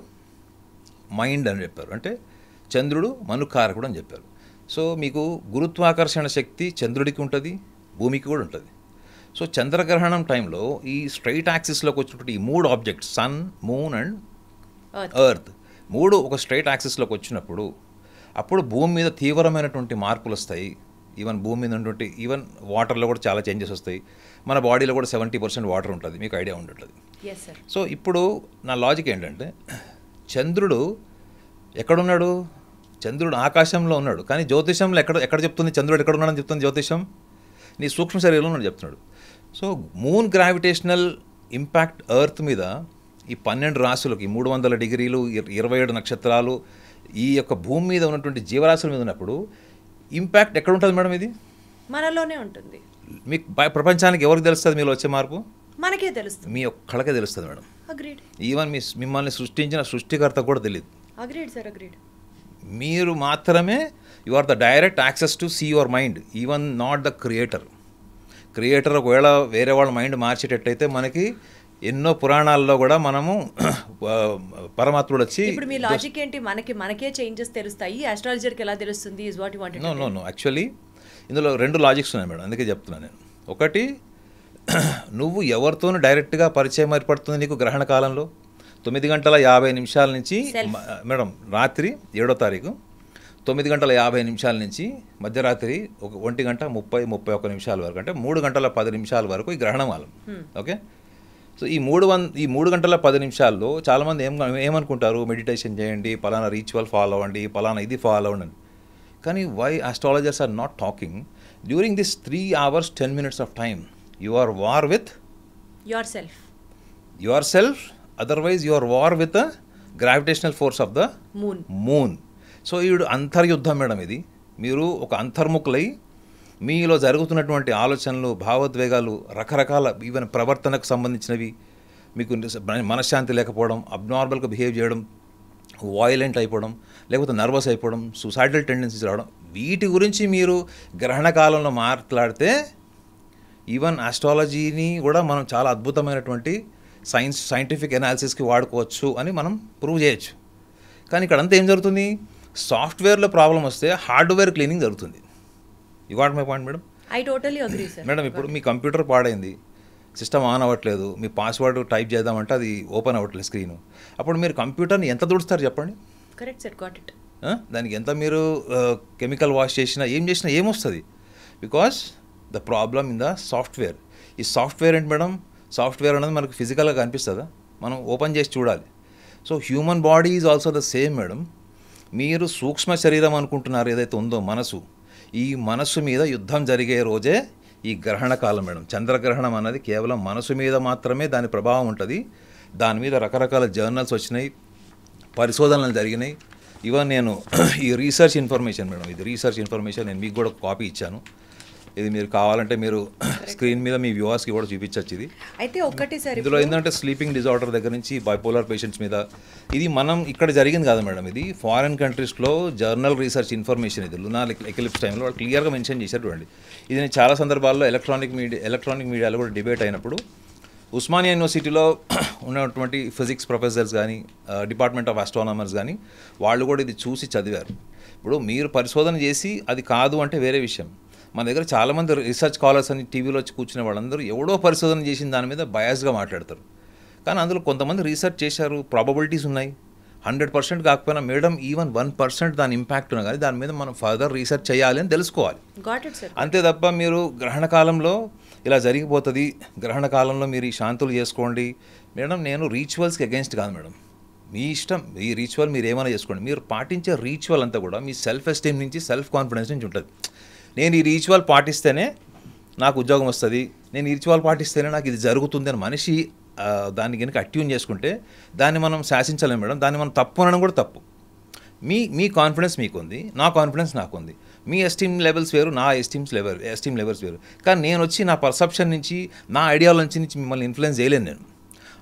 మైండ్ అని చెప్పారు. అంటే చంద్రుడు మనుకారకుడు అని చెప్పారు. సో మీకు గురుత్వాకర్షణ శక్తి చంద్రుడికి ఉంటుంది, భూమికి కూడా ఉంటుంది. సో చంద్రగ్రహణం టైంలో ఈ స్ట్రైట్ యాక్సిస్లోకి వచ్చినటువంటి ఈ 3 objects, sun, moon and earth, 3 ఒక స్ట్రైట్ యాక్సిస్లోకి వచ్చినప్పుడు అప్పుడు భూమి మీద తీవ్రమైనటువంటి మార్పులు వస్తాయి. ఈవెన్ భూమి మీద ఉన్నటువంటి ఈవెన్ వాటర్లో కూడా చాలా చేంజెస్ వస్తాయి. మన బాడీలో కూడా 70% వాటర్ ఉంటుంది, మీకు ఐడియా ఉంటుంది. సో ఇప్పుడు నా లాజిక్ ఏంటంటే, చంద్రుడు ఎక్కడున్నాడు? చంద్రుడు ఆకాశంలో ఉన్నాడు. కానీ జ్యోతిషంలో ఎక్కడ చెప్తుంది చంద్రుడు ఎక్కడ ఉన్నాడని చెప్తుంది జ్యోతిషం? నీ సూక్ష్మ శరీరంలో ఉన్నాడు చెప్తున్నాడు. So moon gravitational impact earth మీద ఈ 12 రాశులకి 300 డిగ్రీలు 27 నక్షత్రాలు ఈ యొక్క భూమి మీద ఉన్నటువంటి జీవరాశుల మీద ఉన్నప్పుడు ఇంపాక్ట్ ఎక్కడ ఉంటుంది మేడం? ఇది మనలోనే ఉంటుంది. మీకు ప్రపంచానికి ఎవరికి తెలుస్తుంది మీలో వచ్చే మార్పు? మనకే తెలుస్తుంది, మీ ఒక్కళ్ళకే తెలుస్తుంది మేడం. అగ్రీడ్. ఈవెన్ మిమ్మల్ని సృష్టించిన సృష్టికర్త కూడా తెలియదు. Agreed sir, agreed. మీరు మాత్రమే you are the direct access to see your mind, even not the creator. Creator ఒకవేళ వేరే వాళ్ళ మైండ్ మార్చేటట్టయితే మనకి ఎన్నో పురాణాల్లో కూడా మనము పరమాత్ముడు వచ్చి. ఇప్పుడు మీ లాజిక్ ఏంటి? మనకే చేంజెస్ తెలుస్తాయి, ఆస్ట్రాలజర్కి ఎలా తెలుస్తుంది? Is what you wanted? No actually ఇందులో 2 లాజిక్స్ ఉన్నాయి మేడం, అందుకే చెప్తున్నాను నేను. ఒకటి, నువ్వు ఎవరితోనూ డైరెక్ట్గా పరిచయం ఏర్పడుతుంది నీకు గ్రహణ కాలంలో 9:50 నుంచి మేడం రాత్రి 7వ తారీఖు 9:50 నుంచి మధ్యరాత్రి 1:30-31 వరకు, అంటే 3:10 వరకు ఈ గ్రహణం కాలం. ఓకే, సో ఈ 3:10 చాలామంది ఏమనుకుంటారు? మెడిటేషన్ చేయండి, పలానా రిచువల్ ఫాలో అవ్వండి, పలానా ఇది ఫాలో అవ్వండి. కానీ why astrologers are not talking during this 3 hours 10 minutes of time you are war with your self, otherwise you are war with the gravitational force of the moon. So ఈ అంతర్యుద్ధం madam ఇది. మీరు ఒక అంతర్ముఖులై మీలో జరుగుతున్నటువంటి ఆలోచనలు, భావోద్వేగాలు, రకరకాల ఈవెన్ ప్రవర్తనకు సంబంధించినవి, మీకు మనశ్శాంతి లేకపోవడం, అబ్నార్మల్గా బిహేవ్ చేయడం, వాయిలెంట్ అయిపోవడం, లేకపోతే నర్వస్ అయిపోవడం, సూసైడల్ టెండెన్సీస్ రావడం, వీటి గురించి మీరు గ్రహణ కాలంలో మాట్లాడితే ఈవెన్ ఆస్ట్రాలజీని కూడా మనం చాలా అద్భుతమైనటువంటి సైంటిఫిక్ అనాలిసిస్కి వాడుకోవచ్చు అని మనం ప్రూవ్ చేయొచ్చు. కానీ ఇక్కడంతా ఏం జరుగుతుంది? సాఫ్ట్వేర్లో ప్రాబ్లం వస్తే హార్డ్వేర్ క్లీనింగ్ జరుగుతుంది. You got my point madam? I totally agree sir. Madam ఇప్పుడు మీ కంప్యూటర్ పాడైంది, సిస్టమ్ ఆన్ అవ్వట్లేదు, మీ పాస్వర్డ్ టైప్ చేద్దామంటే అది ఓపెన్ అవ్వట్లేదు స్క్రీను. అప్పుడు మీరు కంప్యూటర్ని ఎంత దుడుస్తారు చెప్పండి? Correct sir, got it. దానికి ఎంత మీరు కెమికల్ వాష్ చేసినా ఏమొస్తుంది? Because the problem in the software. ఈ సాఫ్ట్వేర్ ఏంటి మేడం? సాఫ్ట్వేర్ అనేది మనకు ఫిజికల్గా కనిపిస్తుందా? మనం ఓపెన్ చేసి చూడాలి. So human body is also the same madam. మీరు సూక్ష్మ శరీరం అనుకుంటున్నారు ఏదైతే ఉందో మనసు, ఈ మనసు మీద యుద్ధం జరిగే రోజే ఈ గ్రహణ కాలం మేడం. చంద్రగ్రహణం అన్నది కేవలం మనసు మీద మాత్రమే దాని ప్రభావం ఉంటుంది. దాని మీద రకరకాల జర్నల్స్ వచ్చినాయి, పరిశోధనలు జరిగినాయి. ఈవెన్ నేను ఈ రీసెర్చ్ ఇన్ఫర్మేషన్ మేడం, ఇది రీసెర్చ్ ఇన్ఫర్మేషన్ నేను మీకు కూడా కాపీ ఇచ్చాను. ఇది మీరు కావాలంటే మీరు స్క్రీన్ మీద మీ వ్యూవర్స్కి కూడా చూపించవచ్చు. ఇది అయితే ఒకటి సార్, ఇందులో ఏంటంటే స్లీపింగ్ డిజార్డర్ దగ్గర నుంచి బైపోలార్ పేషెంట్స్ మీద, ఇది మనం ఇక్కడ జరిగింది కాదు మేడం, ఇది ఫారిన్ కంట్రీస్లో జర్నల్ రీసెర్చ్ ఇన్ఫర్మేషన్. ఇది లునార్ ఎక్లిప్స్ టైంలో వాళ్ళు క్లియర్గా మెన్షన్ చేశారు. చూడండి, ఇది నేను చాలా సందర్భాల్లో ఎలక్ట్రానిక్ మీడియాలో కూడా డిబేట్ అయినప్పుడు ఉస్మానియా యూనివర్సిటీలో ఉన్నటువంటి ఫిజిక్స్ ప్రొఫెసర్స్ కానీ, డిపార్ట్మెంట్ ఆఫ్ ఆస్ట్రానమర్స్ కానీ వాళ్ళు కూడా ఇది చూసి చదివారు. ఇప్పుడు మీరు పరిశోధన చేసి అది కాదు అంటే వేరే విషయం. మన దగ్గర చాలామంది రీసెర్చ్ స్కాలర్స్ అని టీవీలో వచ్చి కూర్చునే వాళ్ళందరూ ఎవడో పరిశోధన చేసిన దాని మీద బయాస్గా మాట్లాడతారు. కానీ అందులో కొంతమంది రీసెర్చ్ చేశారు, ప్రాబబిలిటీస్ ఉన్నాయి. 100% కాకపోయినా మేడం ఈవెన్ 1% దాని ఇంపాక్ట్ ఉన్నా కానీ దాని మీద మనం ఫర్దర్ రీసెర్చ్ చేయాలి అని తెలుసుకోవాలి. అంతే తప్ప మీరు గ్రహణ కాలంలో ఇలా జరిగిపోతుంది, గ్రహణ కాలంలో మీరు ఈ శాంతులు చేసుకోండి మేడం. నేను రిచువల్స్కి అగెన్స్ట్ కాదు మేడం. మీ ఇష్టం, ఈ రిచువల్ మీరు ఏమైనా చేసుకోండి. మీరు పాటించే రిచువల్ అంతా కూడా మీ సెల్ఫ్ ఎస్టీమ్ నుంచి, సెల్ఫ్ కాన్ఫిడెన్స్ నుంచి ఉంటుంది. నేను ఈ రిచువల్ పాటిస్తేనే నాకు ఉద్యోగం వస్తుంది, నేను ఈ రిచువల్ పాటిస్తేనే నాకు ఇది జరుగుతుంది అని మనిషి దాన్ని కనుక అట్యూన్ చేసుకుంటే దాన్ని మనం శాసించలేం మేడం. దాన్ని మనం తప్పు అనడం కూడా తప్పు. మీ కాన్ఫిడెన్స్ మీకు ఉంది, నా కాన్ఫిడెన్స్ నాకు ఉంది. మీ ఎస్టీమ్ లెవెల్స్ వేరు, నా ఎస్టీమ్ లెవెల్స్ వేరు. కానీ నేను వచ్చి నా పర్సెప్షన్ నుంచి, నా ఐడియాలజీ నుంచి మిమ్మల్ని ఇన్ఫ్లుయెన్స్ చేయలేను నేను.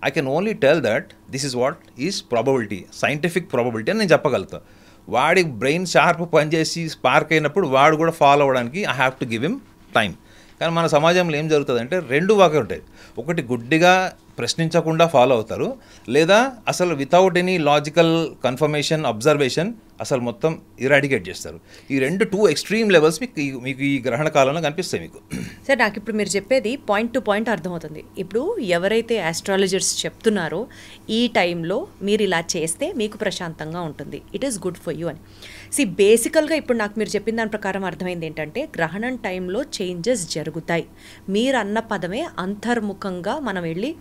I can only tell that this is what is probability, scientific probability అని నేను చెప్పగలుగుతా. వాడి బ్రెయిన్ షార్ప్ పనిచేసి స్పార్క్ అయినప్పుడు వాడు కూడా ఫాలో అవ్వడానికి I have to give him time. కానీ మన సమాజంలో ఏం జరుగుతుందంటే రెండు వాకే ఉంటాయి. ఒకటి గుడ్డిగా ప్రశ్నించకుండా ఫాలో అవుతారు, లేదా అసలు without any logical confirmation, observation అసలు మొత్తం ఇరాడికేట్ చేస్తారు. ఈ టూ ఎక్స్ట్రీమ్ లెవెల్స్ మీకు ఈ గ్రహణ కాలంలో కనిపిస్తాయి మీకు. సార్, నాకు ఇప్పుడు మీరు చెప్పేది పాయింట్ టు పాయింట్ అర్థమవుతుంది. ఇప్పుడు ఎవరైతే ఆస్ట్రాలజర్స్ చెప్తున్నారో ఈ టైంలో మీరు ఇలా చేస్తే మీకు ప్రశాంతంగా ఉంటుంది, it is good for you అని. బేసికల్గా ఇప్పుడు నాకు మీరు చెప్పిన దాని ప్రకారం అర్థమైంది ఏంటంటే గ్రహణం టైంలో చేంజెస్ జరుగుతాయి. మీరు అన్న పదమే అంతర్ముఖంగా మనం వెళ్ళి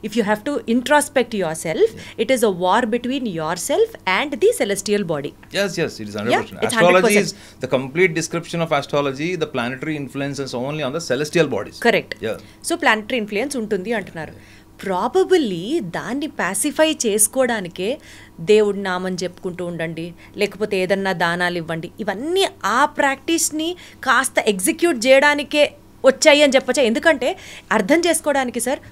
if you have to introspect your self, it is a war between your self and the celestial body. Yes, it is 100%. Astrology is the complete description of astrology. The planetary influence is only on the celestial bodies. Correct. Yeah. So planetary influence ఉంటుంది అంటున్నారు. Probably దాన్ని pacify చేసుకోవడానికే దేవుడి నామం చెప్పుకుంటూ ఉండండి, లేకపోతే ఏదన్నా దానాలు ఇవ్వండి, ఇవన్నీ ఆ ప్రాక్టీస్ని కాస్త ఎగ్జిక్యూట్ చేయడానికే వచ్చాయి అని చెప్పచ్చా? ఎందుకంటే అర్థం చేసుకోవడానికి సార్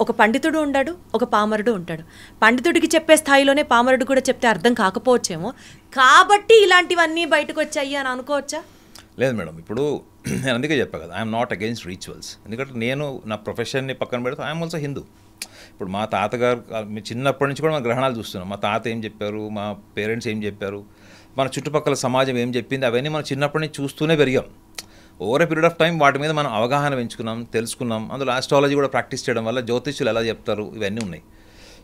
ఒక పండితుడు ఉంటాడు, ఒక పామరుడు ఉంటాడు. పండితుడికి చెప్పే స్థాయిలోనే పామరుడు కూడా చెప్తే అర్థం కాకపోవచ్చేమో, కాబట్టి ఇలాంటివన్నీ బయటకు వచ్చాయి అని అనుకోవచ్చా? లేదు మేడం, ఇప్పుడు నేను అందుకే చెప్పా కదా, ఐఎమ్ నాట్ అగెయిన్స్ట్ రిచువల్స్. ఎందుకంటే నేను నా ప్రొఫెషన్ని పక్కన పెడితే ఐఎమ్ ఆల్సో హిందూ. ఇప్పుడు మా తాతగారు చిన్నప్పటి నుంచి కూడా మన గ్రహణాలు చూస్తున్నాం. మా తాత ఏం చెప్పారు, మా పేరెంట్స్ ఏం చెప్పారు, మన చుట్టుపక్కల సమాజం ఏం చెప్పింది, అవన్నీ మనం చిన్నప్పటి నుంచి చూస్తూనే పెరిగాం. Over a period of time వాటి మీద మనం అవగాహన పెంచుకున్నాం, తెలుసుకున్నాం. అందులో ఆస్ట్రాలజీ కూడా ప్రాక్టీస్ చేయడం వల్ల జ్యోతిష్యులు ఎలా చెప్తారు ఇవన్నీ ఉన్నాయి.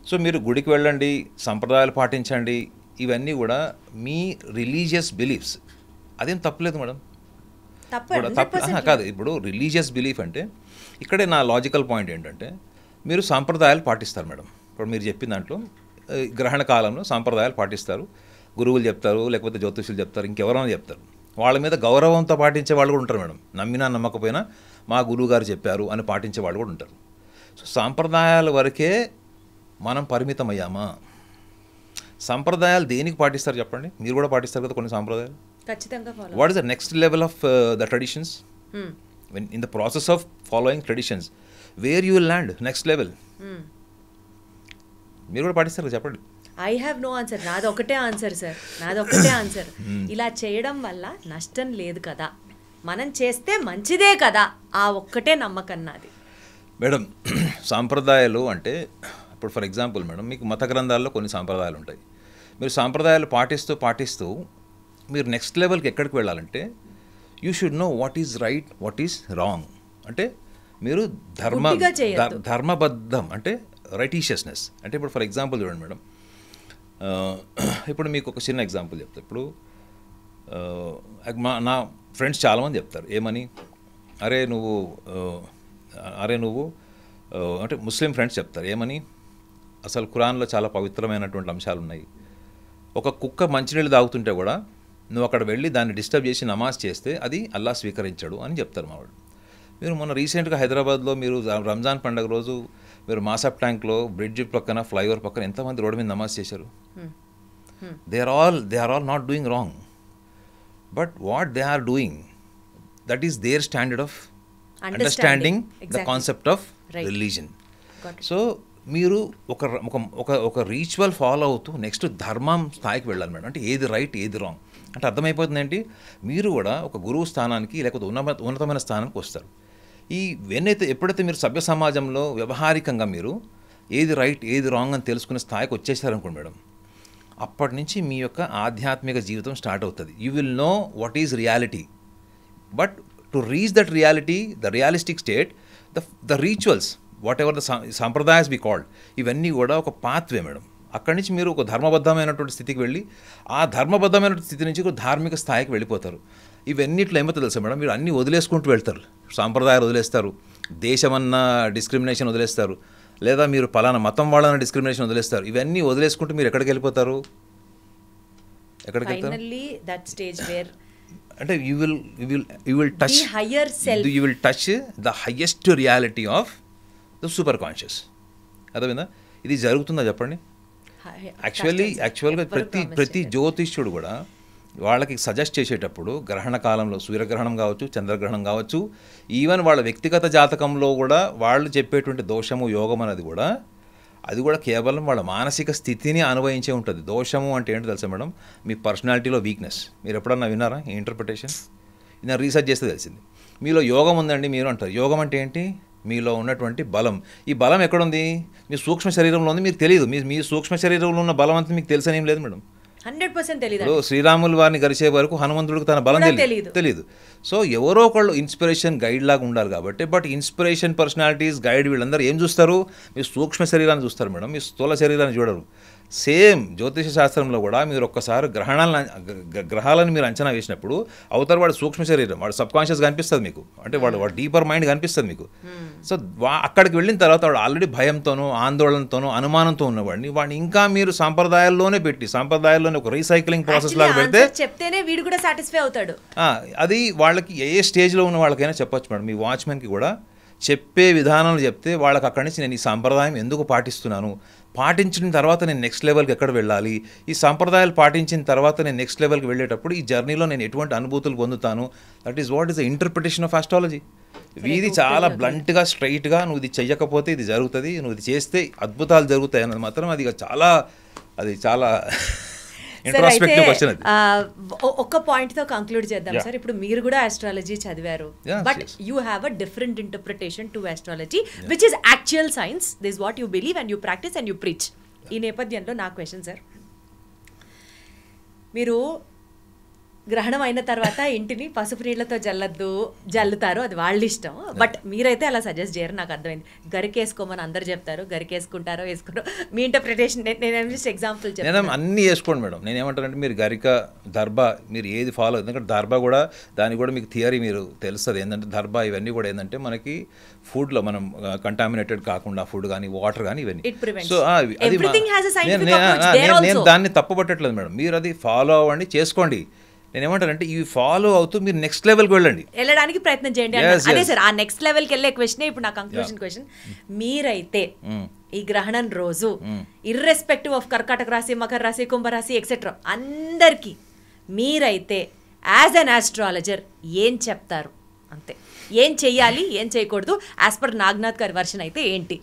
సో మీరు గుడికి వెళ్ళండి, సంప్రదాయాలు పాటించండి, ఇవన్నీ కూడా మీ రిలీజియస్ బిలీఫ్స్. అదేం తప్పలేదు మేడం, తప్పు కాదు. ఇప్పుడు రిలీజియస్ బిలీఫ్ అంటే ఇక్కడే నా లాజికల్ పాయింట్ ఏంటంటే మీరు సాంప్రదాయాలు పాటిస్తారు మేడం. ఇప్పుడు మీరు చెప్పిన దాంట్లో గ్రహణ కాలంలో సాంప్రదాయాలు పాటిస్తారు, గురువులు చెప్తారు, లేకపోతే జ్యోతిష్యులు చెప్తారు, ఇంకెవరైనా చెప్తారు. వాళ్ళ మీద గౌరవంతో పాటించే వాళ్ళు కూడా ఉంటారు మేడం. నమ్మినా నమ్మకపోయినా మా గురువు గారు చెప్పారు అని పాటించే వాళ్ళు కూడా ఉంటారు. సో సాంప్రదాయాల వరకే మనం పరిమితం అయ్యామా? సంప్రదాయాలు దేనికి పాటిస్తారు చెప్పండి? మీరు కూడా పాటిస్తారు కదా కొన్ని సాంప్రదాయాలు. ఖచ్చితంగా. What is the next level of the traditions? When in the process of following traditions where you will land next level? మీరు కూడా పాటిస్తారు కదా చెప్పండి. I have no answer. నాది ఒకటే ఆన్సర్ సార్, నాది ఒకటే ఆన్సర్. ఇలా చేయడం వల్ల నష్టం లేదు కదా, మనం చేస్తే మంచిదే కదా, ఆ ఒక్కటే నమ్మకం నాది మేడం. సాంప్రదాయాలు అంటే ఇప్పుడు ఫర్ ఎగ్జాంపుల్ మేడం, మీకు మత గ్రంథాల్లో కొన్ని సాంప్రదాయాలు ఉంటాయి. మీరు సాంప్రదాయాలు పాటిస్తూ మీరు నెక్స్ట్ లెవెల్కి ఎక్కడికి వెళ్ళాలంటే you should know what is right, what is wrong. అంటే మీరు ధర్మబద్ధం అంటే రైటీషియస్నెస్. అంటే ఇప్పుడు ఫర్ ఎగ్జాంపుల్ చూడండి మేడం, ఇప్పుడు మీకు ఒక చిన్న ఎగ్జాంపుల్ చెప్తా. ఇప్పుడు నా ఫ్రెండ్స్ చాలామంది చెప్తారు ఏమని, అరే నువ్వు అంటే ముస్లిం ఫ్రెండ్స్ చెప్తారు ఏమని, అసలు ఖురాన్లో చాలా పవిత్రమైనటువంటి అంశాలు ఉన్నాయి. ఒక కుక్క మంచినీళ్ళు తాగుతుంటే కూడా నువ్వు అక్కడ వెళ్ళి దాన్ని డిస్టర్బ్ చేసి నమాజ్ చేస్తే అది అల్లా స్వీకరించాడు అని చెప్తారు మా వాళ్ళు. మీరు మొన్న రీసెంట్గా హైదరాబాద్లో మీరు రంజాన్ పండుగ రోజు మీరు మాసాప్ ట్యాంక్లో బ్రిడ్జ్ పక్కన, ఫ్లైఓవర్ పక్కన ఎంతమంది రోడ్డు మీద నమాజ్ చేశారు? They are all not doing wrong, but what they are doing, that is their standard of understanding the concept of religion. So మీరు ఒక రిచువల్ ఫాలో అవుతూ నెక్స్ట్ ధర్మం స్థాయికి వెళ్ళాలి మేడం. అంటే ఏది రైట్, ఏది రాంగ్ అంటే అర్థమైపోతుంది ఏంటి, మీరు కూడా ఒక గురువు స్థానానికి లేకపోతే ఉన్నతమైన స్థానానికి వస్తారు. ఎప్పుడైతే మీరు సభ్య సమాజంలో వ్యవహారికంగా మీరు ఏది రైట్, ఏది రాంగ్ అని తెలుసుకునే స్థాయికి వచ్చేసారనుకోండి మేడం, అప్పటి నుంచి మీ యొక్క ఆధ్యాత్మిక జీవితం స్టార్ట్ అవుతుంది. You will know what is reality. But to reach that reality, the realistic state, the rituals, whatever the సంప్రదాయస్ బి కాల్డ్, ఇవన్నీ కూడా ఒక పాత్వే మేడం. అక్కడి నుంచి మీరు ఒక ధర్మబద్ధమైనటువంటి స్థితికి వెళ్ళి ఆ ధర్మబద్ధమైనటువంటి స్థితి నుంచి ఒక ధార్మిక స్థాయికి వెళ్ళిపోతారు. ఇవన్నిట్లో ఏమో తెలుసా మేడం, మీరు అన్నీ వదిలేసుకుంటూ వెళ్తారు. సాంప్రదాయాలు వదిలేస్తారు, దేశమన్న డిస్క్రిమినేషన్ వదిలేస్తారు, లేదా మీరు పలానా మతం వాళ్ళని డిస్క్రిమినేషన్ వదిలేస్తారు. ఇవన్నీ వదిలేసుకుంటూ మీరు ఎక్కడికి వెళ్ళిపోతారు? ఎక్కడికి వెళ్తారు? ఫైనల్లీ దట్ స్టేజ్ వేర్ అంటే you will touch higher self, you will touch the highest reality of the super conscious. అర్థమైందా? ఇది జరుగుతుందా చెప్పండి? యాక్చువల్గా ప్రతి జ్యోతిష్యుడు కూడా వాళ్ళకి సజెస్ట్ చేసేటప్పుడు గ్రహణ కాలంలో సూర్యగ్రహణం కావచ్చు, చంద్రగ్రహణం కావచ్చు, ఈవెన్ వాళ్ళ వ్యక్తిగత జాతకంలో కూడా వాళ్ళు చెప్పేటువంటి దోషము యోగం అనేది కూడా అది కూడా కేవలం వాళ్ళ మానసిక స్థితిని అనుభవించే ఉంటుంది. దోషము అంటే ఏంటో తెలుసా మేడం? మీ పర్సనాలిటీలో వీక్నెస్. మీరు ఎప్పుడన్నా విన్నారా ఈ ఇంటర్ప్రిటేషన్? నేను రీసెర్చ్ చేస్తే తెలిసింది. మీలో యోగం ఉందండి మీరు అంటారు. యోగం అంటే ఏంటి? మీలో ఉన్నటువంటి బలం. ఈ బలం ఎక్కడుంది? మీ సూక్ష్మ శరీరంలో ఉంది, మీకు తెలియదు. మీ సూక్ష్మ శరీరంలో ఉన్న బలం అంతా మీకు తెలిసనేం లేదు మేడం. 100% తెలియదు. ఇప్పుడు శ్రీరాములు వారిని గరిచే వరకు హనుమంతుడికి తన బలం తెలియదు. సో ఎవరో ఒకళ్ళు ఇన్స్పిరేషన్ గైడ్ లాగా ఉండాలి కాబట్టి. బట్ ఇన్స్పిరేషన్, పర్సనాలిటీస్, గైడ్ వీళ్ళందరూ ఏం చూస్తారు? మీ సూక్ష్మ శరీరాన్ని చూస్తారు మేడం, మీ స్థూల శరీరాన్ని చూడరు. సేమ్ జ్యోతిష శాస్త్రంలో కూడా మీరు ఒక్కసారి గ్రహాలను మీరు అంచనా వేసినప్పుడు అవతల వాడు సూక్ష్మ శరీరం, వాడు సబ్ కాన్షియస్ కనిపిస్తుంది మీకు. అంటే వాడు డీపర్ మైండ్ కనిపిస్తుంది మీకు. సో అక్కడికి వెళ్ళిన తర్వాత వాడు ఆల్రెడీ భయంతోనూ, ఆందోళనతోనూ, అనుమానంతో ఉన్నవాడిని వాడిని ఇంకా మీరు సాంప్రదాయాల్లోనే పెట్టి, సాంప్రదాయాల్లోనే ఒక రీసైక్లింగ్ ప్రాసెస్ లాగా పెడితే చెప్తేనే వీడు కూడా సాటిస్ఫై అవుతాడు. అది వాళ్ళకి ఏ స్టేజ్లో ఉన్న వాళ్ళకైనా చెప్పొచ్చు మేడం. మీ వాచ్మెన్కి కూడా చెప్పే విధానాలు చెప్తే వాళ్ళకి అక్కడి నుంచి నేను ఈ సాంప్రదాయం ఎందుకు పాటిస్తున్నాను, పాటించిన తర్వాత నేను నెక్స్ట్ లెవెల్కి ఎక్కడ వెళ్ళాలి, ఈ సాంప్రదాయాలు పాటించిన తర్వాత నేను నెక్స్ట్ లెవెల్కి వెళ్ళేటప్పుడు ఈ జర్నీలో నేను ఎటువంటి అనుభూతులు పొందుతాను. That is what is the interpretation of astrology. ఇది చాలా బ్లంట్గా, స్ట్రైట్గా నువ్వు ఇది చెయ్యకపోతే ఇది జరుగుతుంది, నువ్వు ఇది చేస్తే అద్భుతాలు జరుగుతాయి అన్నది మాత్రం అది చాలా ఇంట్రాస్పెక్టివ్ క్వశ్చన్. అది ఒక పాయింట్ తో కంక్లూడ్ చేద్దాం సార్. ఇప్పుడు మీరు కూడా ఆస్ట్రాలజీ చదివారు, but you have a different interpretation to astrology which is actual science. This what you believe and you practice and you preach. ఈ నేపథ్యంలో నా క్వశ్చన్ సార్, మీరు గ్రహణం అయిన తర్వాత ఇంటిని పసుపు నీళ్లతో జల్లుతారు, అది వాళ్ళ ఇష్టం. బట్ మీరైతే అలా సజెస్ట్ చేయరు, నాకు అర్థమైంది. గరికేసుకోమని అందరు చెప్తారు, గరికేసుకుంటారో వేసుకోరో మీ ఇంటర్ప్రిటేషన్. నేను జస్ట్ ఎగ్జాంపుల్ చెప్తాను. అన్నీ వేసుకోండి మేడం. నేను ఏమంటానంటే మీరు గరిక, దర్భా మీరు ఏది ఫాలో, ఎందుకంటే దర్భా కూడా దానికి కూడా మీకు థియరీ మీరు తెలుస్తుంది. ఏంటంటే దర్భా ఇవన్నీ కూడా ఏంటంటే మనకి ఫుడ్లో మనం కంటామినేటెడ్ కాకుండా ఫుడ్ కానీ వాటర్ కానీ ఇవన్నీ. సో నేను దాన్ని తప్పుపట్టట్లేదు మేడం. మీరు అది ఫాలో అవ్వండి, చేసుకోండి. నేను ఏమంటానంటే ఇవి ఫాలో అవుతూ మీరు నెక్స్ట్ లెవెల్కి వెళ్ళడానికి ప్రయత్నం చేయండి. అదే సార్, ఆ నెక్స్ట్ లెవెల్కి వెళ్ళే క్వశ్చన్ ఇప్పుడు నా కంక్లూజన్ క్వశ్చన్. మీరైతే ఈ గ్రహణం రోజు ఇర్రెస్పెక్టివ్ ఆఫ్ కర్కాటక రాశి, మకర రాశి, కుంభరాశి ఎక్సెట్రా అందరికీ మీరైతే యాజ్ అన్ ఆస్ట్రాలజర్ ఏం చెప్తారు? అంతే, ఏం చెయ్యాలి, ఏం చేయకూడదు యాజ్ పర్ నాగనాథ్ గారి వర్షన్ అయితే ఏంటి?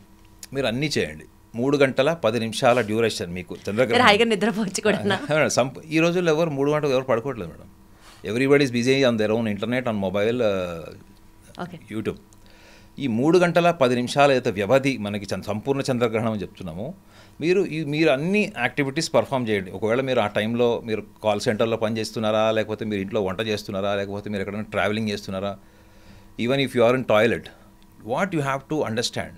మీరు అన్నీ చేయండి. 3 గంటల 10 నిమిషాల డ్యూరేషన్ మీకు చంద్రగ్రహణం. హాయిగా నిద్రపోవచ్చు కూడా. ఈ రోజుల్లో ఎవరు 3 గంటలు ఎవరు పడుకోవట్లేదు madam. Everybody is busy on their own internet, on mobile, YouTube. ఈ 3 గంటల 10 నిమిషాల అయితే వ్యవధి మనకి సంపూర్ణ చంద్రగ్రహణం అని చెప్తున్నాము. మీరు అన్ని యాక్టివిటీస్ పర్ఫామ్ చేయండి. ఒకవేళ మీరు ఆ టైంలో మీరు కాల్ సెంటర్లో పనిచేస్తున్నారా, లేకపోతే మీరు ఇంట్లో వంట చేస్తున్నారా, లేకపోతే మీరు ఎక్కడైనా ట్రావెలింగ్ చేస్తున్నారా, even if you are in toilet, what you have to understand.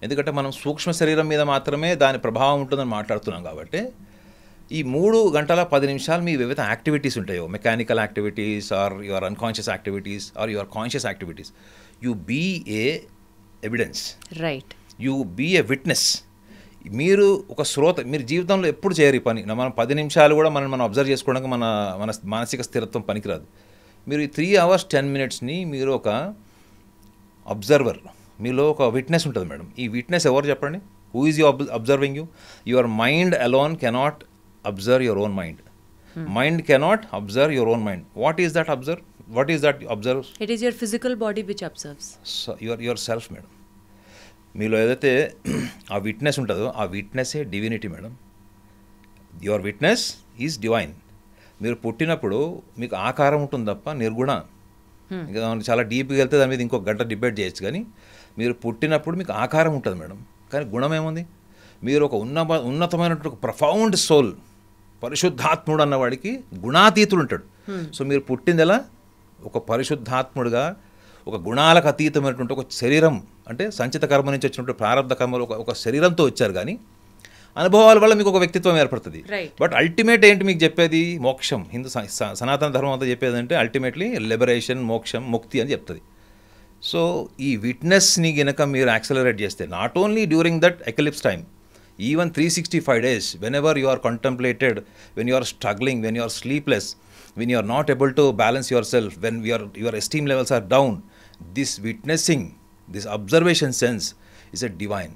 ఎందుకంటే మనం సూక్ష్మ శరీరం మీద మాత్రమే దాని ప్రభావం ఉంటుందని మాట్లాడుతున్నాం కాబట్టి ఈ 3 గంటల 10 నిమిషాలు మీ వివిధ యాక్టివిటీస్ ఉంటాయో, mechanical activities or your unconscious activities or your conscious activities, you be a evidence, right, you be a witness. మీరు ఒక శ్రోత. మీరు జీవితంలో ఎప్పుడు చేయరు ఈ పని. మనం 10 నిమిషాలు కూడా మనం అబ్జర్వ్ చేసుకోవడానికి మన మానసిక స్థిరత్వం పనికిరాదు. మీరు ఈ 3 hours 10 minutesని మీరు ఒక అబ్జర్వర్, మీలో ఒక విట్నెస్ ఉంటుంది మేడం. ఈ విట్నెస్ ఎవరు చెప్పండి? Who is you observing you? Your mind alone cannot observe your own mind. Mind cannot observe your own mind. What is that observe? What is that observe? It is your physical body which observes your self madam. మీలో ఏదైతే ఆ witness ఉంటుందో ఆ విట్నెస్సే divinity madam. Your witness is divine. మీరు పుట్టినప్పుడు మీకు ఆకారం ఉంటుంది తప్ప నిర్గుణ. ఇంకా చాలా డీప్గా వెళ్తే దాని మీద ఇంకొక గంట డిబేట్ చేయొచ్చు. కానీ మీరు పుట్టినప్పుడు మీకు ఆకారం ఉంటుంది మేడం, కానీ గుణం ఏముంది? మీరు ఒక ఉన్నతమైనటువంటి ఒక ప్రొఫౌండ్ సోల్, పరిశుద్ధాత్ముడు అన్నవాడికి గుణాతీతుడు ఉంటాడు. సో మీరు పుట్టింది ఎలా? ఒక పరిశుద్ధాత్ముడుగా, ఒక గుణాలకు అతీతమైనటువంటి ఒక శరీరం, అంటే సంచిత కర్మ నుంచి వచ్చినటువంటి ప్రారంభ కర్మలు ఒక శరీరంతో వచ్చారు. కానీ అనుభవాల వల్ల మీకు ఒక వ్యక్తిత్వం ఏర్పడుతుంది. బట్ అల్టిమేట్ ఏంటి మీకు చెప్పేది? మోక్షం. హిందూ సనాతన ధర్మం అంతా చెప్పేది అంటే అల్టిమేట్లీ లిబరేషన్, మోక్షం, ముక్తి అని చెప్తుంది. సో ఈ విట్నెస్ని గనక మీరు యాక్సలరేట్ చేస్తే not only during that eclipse time, even 365 days, whenever you are contemplated, when you are struggling, when you are sleepless, when you are not able to balance yourself, when your esteem levels are down, this witnessing, this observation sense is a divine.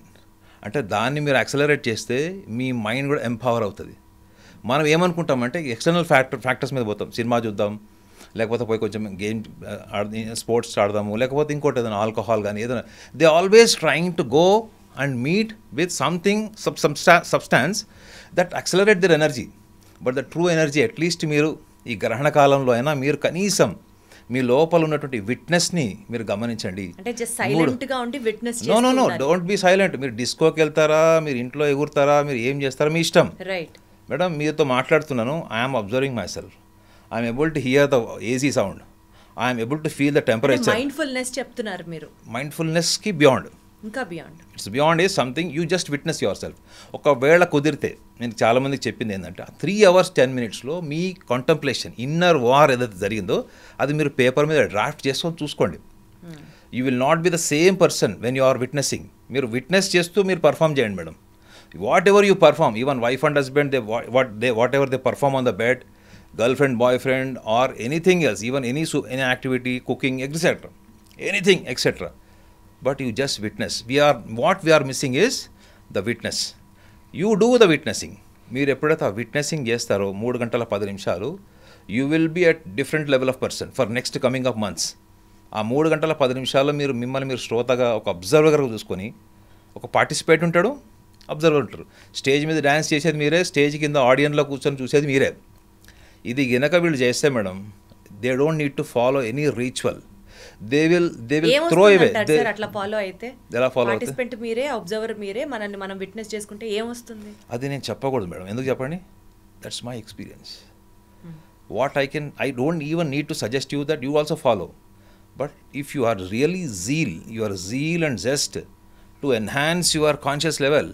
అంటే దాన్ని మీరు accelerate చేస్తే మీ mind కూడా empower అవుతుంది. మనం ఏమనుకుంటామంటే external factors మీద పోతాం, సినిమా చూద్దాం, లేకపోతే పోయి కొంచెం గేమ్ స్పోర్ట్స్ ఆడదాము, లేకపోతే ఇంకోటి ఏదైనా ఆల్కహాల్ కానీ ఏదైనా. They always trying to go and meet with something, substance that accelerate their energy. But the true energy, at least మీరు ఈ గ్రహణ కాలంలో అయినా మీరు కనీసం మీ లోపల ఉన్నటువంటి విట్నెస్ని మీరు గమనించండి. అంటే జస్ట్ సైలెంట్గా ఉండి witness no don't be silent. మీరు డిస్కోకి వెళ్తారా, మీరు ఇంట్లో ఎగురుతారా, మీరు ఏం చేస్తారా మీ ఇష్టం. రైట్ మేడం మీతో మాట్లాడుతున్నాను, I'm observing my self, I'm able to hear the AC sound, I'm able to feel the temperature. Mindfulness చెప్తున్నారు మీరు. మైండ్ఫుల్నెస్కి బియాండ్, ఇంకా beyond, it's beyond is something you just witness your self. ఒకవేళ కుదిరితే నేను చాలామందికి చెప్పింది ఏంటంటే 3 hours 10 minutes మీ కాంటంప్లేషన్, ఇన్నర్ వార్ ఏదైతే జరిగిందో అది మీరు పేపర్ మీద డ్రాఫ్ట్ చేసుకొని చూసుకోండి. You will not be the same person when you are witnessing. మీరు విట్నెస్ చేస్తూ మీరు పర్ఫామ్ చేయండి madam. Whatever you perform, even wife and husband, whatever they perform on the bed, girlfriend, boyfriend, or anything else, even any activity, cooking, etcetera, anything etcetera. But you just witness. What we are missing is the witness. You do the witnessing. మీరు ఎప్పుడైతే ఆ witnessing చేస్తారో 3 గంటల 10 నిమిషాలు, you will be at different level of person for next coming of months. ఆ 3 గంటల 10 నిమిషాల్లో మీరు మిమ్మల్ని మీరు శ్రోతగా ఒక అబ్జర్వర్గా చూసుకొని, ఒక పార్టిసిపేట్ ఉంటాడు, అబ్జర్వర్ ఉంటారు. స్టేజ్ మీద డ్యాన్స్ చేసేది మీరే, స్టేజ్ కింద ఆడియన్లో కూర్చొని చూసేది మీరే. ఇది గనక వీళ్ళు చేస్తే madam, they don't need to follow any ritual. They will throw away. అట్లా ఫాలో అయితే పార్టిసిపెంట్ మీరే, అబ్జర్వర్ మీరే, మనల్ని మనం విట్నెస్ చేసుకుంటే ఏమొస్తుంది? అది నేను చెప్పకూడదు మేడం. ఎందుకు చెప్పండి? That's my experience. What I don't even need to suggest you that you also follow. But if you are really zeal and zest to enhance your conscious level,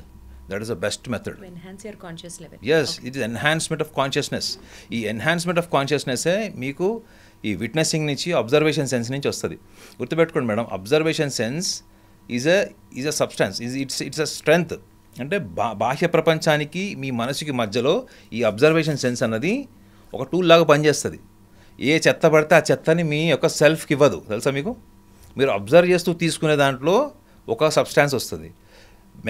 that is the best method. To enhance your conscious level. Yes, okay. It is enhancement of consciousness. ఈ enhancement of consciousness మీకు ఈ witnessing నుంచి, observation sense నుంచి వస్తుంది. గుర్తుపెట్టుకోండి madam, observation sense is a substance, it's a strength. అంటే బాహ్య ప్రపంచానికి మీ మనసుకి మధ్యలో ఈ అబ్జర్వేషన్ సెన్స్ అన్నది ఒక టూల్ లాగా పనిచేస్తుంది. ఏ చెత్త పడితే ఆ చెత్తని మీ యొక్క సెల్ఫ్కి ఇవ్వదు, తెలుసా మీకు. మీరు అబ్జర్వ్ చేస్తూ తీసుకునే దాంట్లో ఒక సబ్స్టాన్స్ వస్తుంది,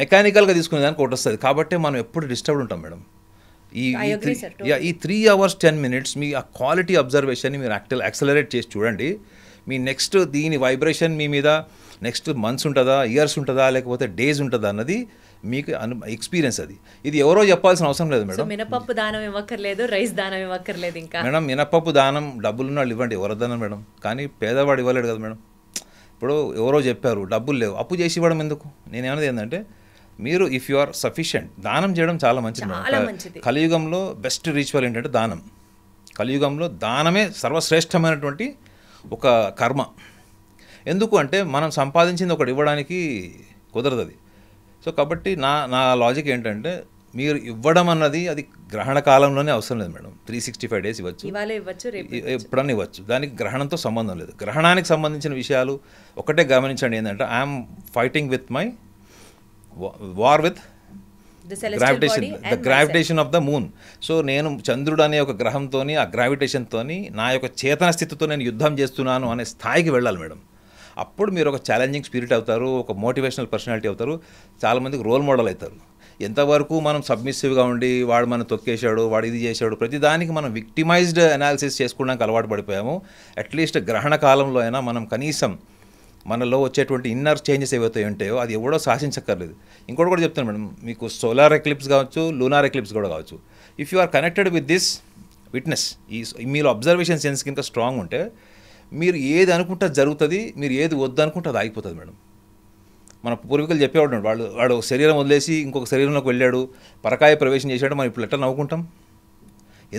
మెకానికల్గా తీసుకునే దానికి ఒకటి వస్తుంది. కాబట్టి మనం ఎప్పుడు డిస్టర్బ్డ్ ఉంటాం మేడం. ఈ 3 hours 10 minutes మీ ఆ క్వాలిటీ అబ్జర్వేషన్ని మీరు యాక్సలరేట్ చేసి చూడండి. మీ నెక్స్ట్ దీని వైబ్రేషన్ మీ మీద నెక్స్ట్ మంత్స్ ఉంటుందా, ఇయర్స్ ఉంటుందా, లేకపోతే డేస్ ఉంటుందా అన్నది మీకు ఎక్స్పీరియన్స్. ఇది ఎవరో చెప్పాల్సిన అవసరం లేదు మేడం. మినపప్పు దానం ఇవ్వక్కర్లేదు, రైస్ దానం ఇవ్వక్కర్లేదు. ఇంకా మేడం మినపప్పు దానం డబ్బులున్న వాళ్ళు ఇవ్వండి, ఎవరొద్దన్నారు మేడం. కానీ పేదవాడు ఇవ్వలేడు కదా మేడం. ఇప్పుడు ఎవరో చెప్పారు డబ్బులు లేవు, అప్పు చేసి ఇవ్వడం ఎందుకు? నేనేమన్నది ఏంటంటే, మీరు ఇఫ్ యు ఆర్ సఫిషియెంట్, దానం చేయడం చాలా మంచిది. కలియుగంలో బెస్ట్ రిచువల్ ఏంటంటే దానం. కలియుగంలో దానమే సర్వశ్రేష్టమైనటువంటి ఒక కర్మ. ఎందుకు అంటే మనం సంపాదించింది ఒకటి ఇవ్వడానికి కుదరదు అది. సో కాబట్టి నా లాజిక్ ఏంటంటే, మీరు ఇవ్వడం అన్నది అది గ్రహణ కాలంలోనే అవసరం లేదు మేడం. 365 days ఇవ్వచ్చు, ఎప్పుడన్నా ఇవ్వచ్చు. దానికి గ్రహణంతో సంబంధం లేదు. గ్రహణానికి సంబంధించిన విషయాలు ఒకటే గమనించండి, ఏంటంటే I'm fighting with my war with gravitation of the moon. So నేను చంద్రుడు అనే ఒక గ్రహంతో, ఆ గ్రావిటేషన్తో, నా యొక్క చేతన స్థితితో నేను యుద్ధం చేస్తున్నాను అనే స్థాయికి వెళ్ళాలి మేడం. అప్పుడు మీరు ఒక ఛాలెంజింగ్ స్పిరిట్ అవుతారు, ఒక మోటివేషనల్ పర్సనాలిటీ అవుతారు, చాలామందికి రోల్ మోడల్ అవుతారు. ఎంతవరకు మనం సబ్మిసివ్గా ఉండి వాడు మనం తొక్కేశాడు, వాడు ఇది చేశాడు, ప్రతిదానికి మనం విక్టిమైజ్డ్ అనాలిసిస్ చేసుకోవడానికి అలవాటు పడిపోయాము. అట్లీస్ట్ గ్రహణ కాలంలో అయినా మనం కనీసం మనలో వచ్చేటువంటి ఇన్నర్ చేంజెస్ ఏవైతే ఉంటాయో అది ఎవడో శాసించక్కర్లేదు. ఇంకోటి కూడా చెప్తాను మేడం, మీకు సోలార్ ఎక్లిప్స్ కావచ్చు, లూనార్ ఎక్లిప్స్ కూడా కావచ్చు. If you are connected with this witness, మీరు అబ్జర్వేషన్ సెన్స్ కింద స్ట్రాంగ్ ఉంటే మీరు ఏది అనుకుంటే జరుగుతుంది, మీరు ఏది వద్దు అనుకుంటే అది ఆగిపోతుంది మేడం. మన పూర్వీకులు చెప్పేవాడు, వాడు శరీరం వదిలేసి ఇంకొక శరీరంలోకి వెళ్ళాడు, పరకాయ ప్రవేశం చేశాడు, మనం ఇప్పుడు ఎట్లా నవ్వుకుంటాం?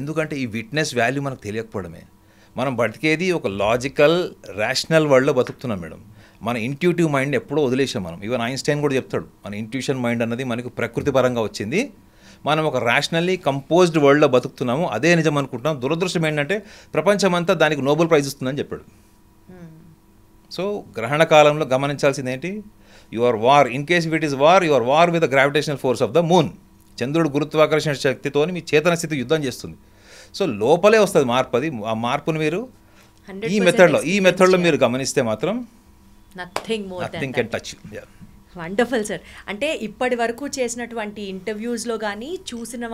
ఎందుకంటే ఈ విట్నెస్ వాల్యూ మనకు తెలియకపోవడమే. మనం బతికేది ఒక లాజికల్ రేషనల్ వరల్డ్లో బతుకుతున్నాం మేడం. మన ఇంట్యూటివ్ మైండ్ ఎప్పుడో వదిలేసాం మనం. ఈవెన్ ఐన్స్టైన్ కూడా చెప్తాడు, మన ఇంట్యూషన్ మైండ్ అన్నది మనకు ప్రకృతి పరంగా వచ్చింది, మనం ఒక రేషనల్లీ కంపోజ్డ్ వరల్డ్లో బతుకుతున్నాము, అదే నిజం అనుకుంటున్నాం. దురదృష్టం ఏంటంటే ప్రపంచమంతా దానికి నోబెల్ ప్రైజ్ ఇస్తుందని చెప్పాడు. సో గ్రహణ కాలంలో గమనించాల్సింది ఏంటి, your war, in case if it is war, your war with the gravitational force of the moon. చంద్రుడు గురుత్వాకర్షణ శక్తితో మీ చేతన స్థితి యుద్ధం చేస్తుంది. సో లోపలే వస్తుంది మార్పు. అది ఆ మార్పును మీరు ఈ మెథడ్లో మీరు గమనిస్తే మాత్రం nothing can touch you. Wonderful sir. అంటే ఇప్పటి వరకు చేసినటువంటి ఇంటర్వ్యూస్లో కానీ, చూసిన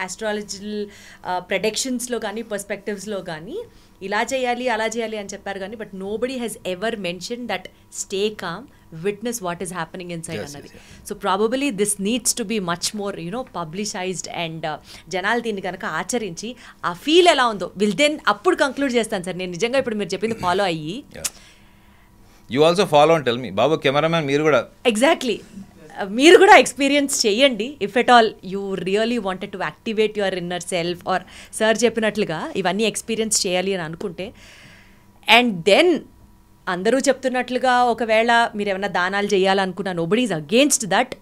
ఆస్ట్రాలజికల్ ప్రెడిక్షన్స్లో కానీ, పర్స్పెక్టివ్స్లో కానీ ఇలా చేయాలి అలా చేయాలి అని చెప్పారు కానీ, but nobody has ever mention that stay calm, witness what is happening inside అన్నది. So probably this needs to be much more publicised and జనాలు దీన్ని కనుక ఆచరించి ఆ ఫీల్ ఎలా ఉందో దెన్ అప్పుడు కంక్లూడ్ చేస్తాను సార్. నేను నిజంగా ఇప్పుడు మీరు చెప్పింది ఫాలో అయ్యి. You also follow and tell me. బాబు కెమెరామ్యాన్ మీరు కూడా ఎగ్జాక్ట్లీ మీరు కూడా ఎక్స్పీరియన్స్ చేయండి. If at all you really wanted to activate your inner self or sir చెప్పినట్లుగా ఇవన్నీ ఎక్స్పీరియన్స్ చేయాలి అని అనుకుంటే, అండ్ దెన్ అందరూ చెప్తున్నట్లుగా ఒకవేళ మీరు ఏమైనా దానాలు చేయాలనుకున్నా, నోబడీ ఈజ్ అగేన్స్ట్ దట్.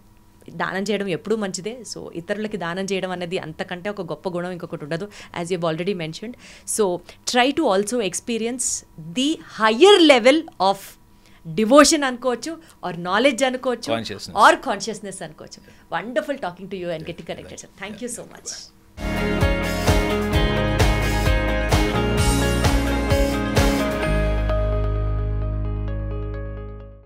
దానం చేయడం ఎప్పుడూ మంచిదే. సో ఇతరులకి దానం చేయడం అనేది అంతకంటే ఒక గొప్ప గుణం ఇంకొకటి ఉండదు, as you already mentioned. So try to also experience the higher level of devotion అనుకోవచ్చు, ఆర్ నాలెడ్జ్ అనుకోవచ్చు, ఆర్ కాన్షియస్నెస్ అనుకోవచ్చు. Wonderful talking to you and getting connected sir. Thank you so much.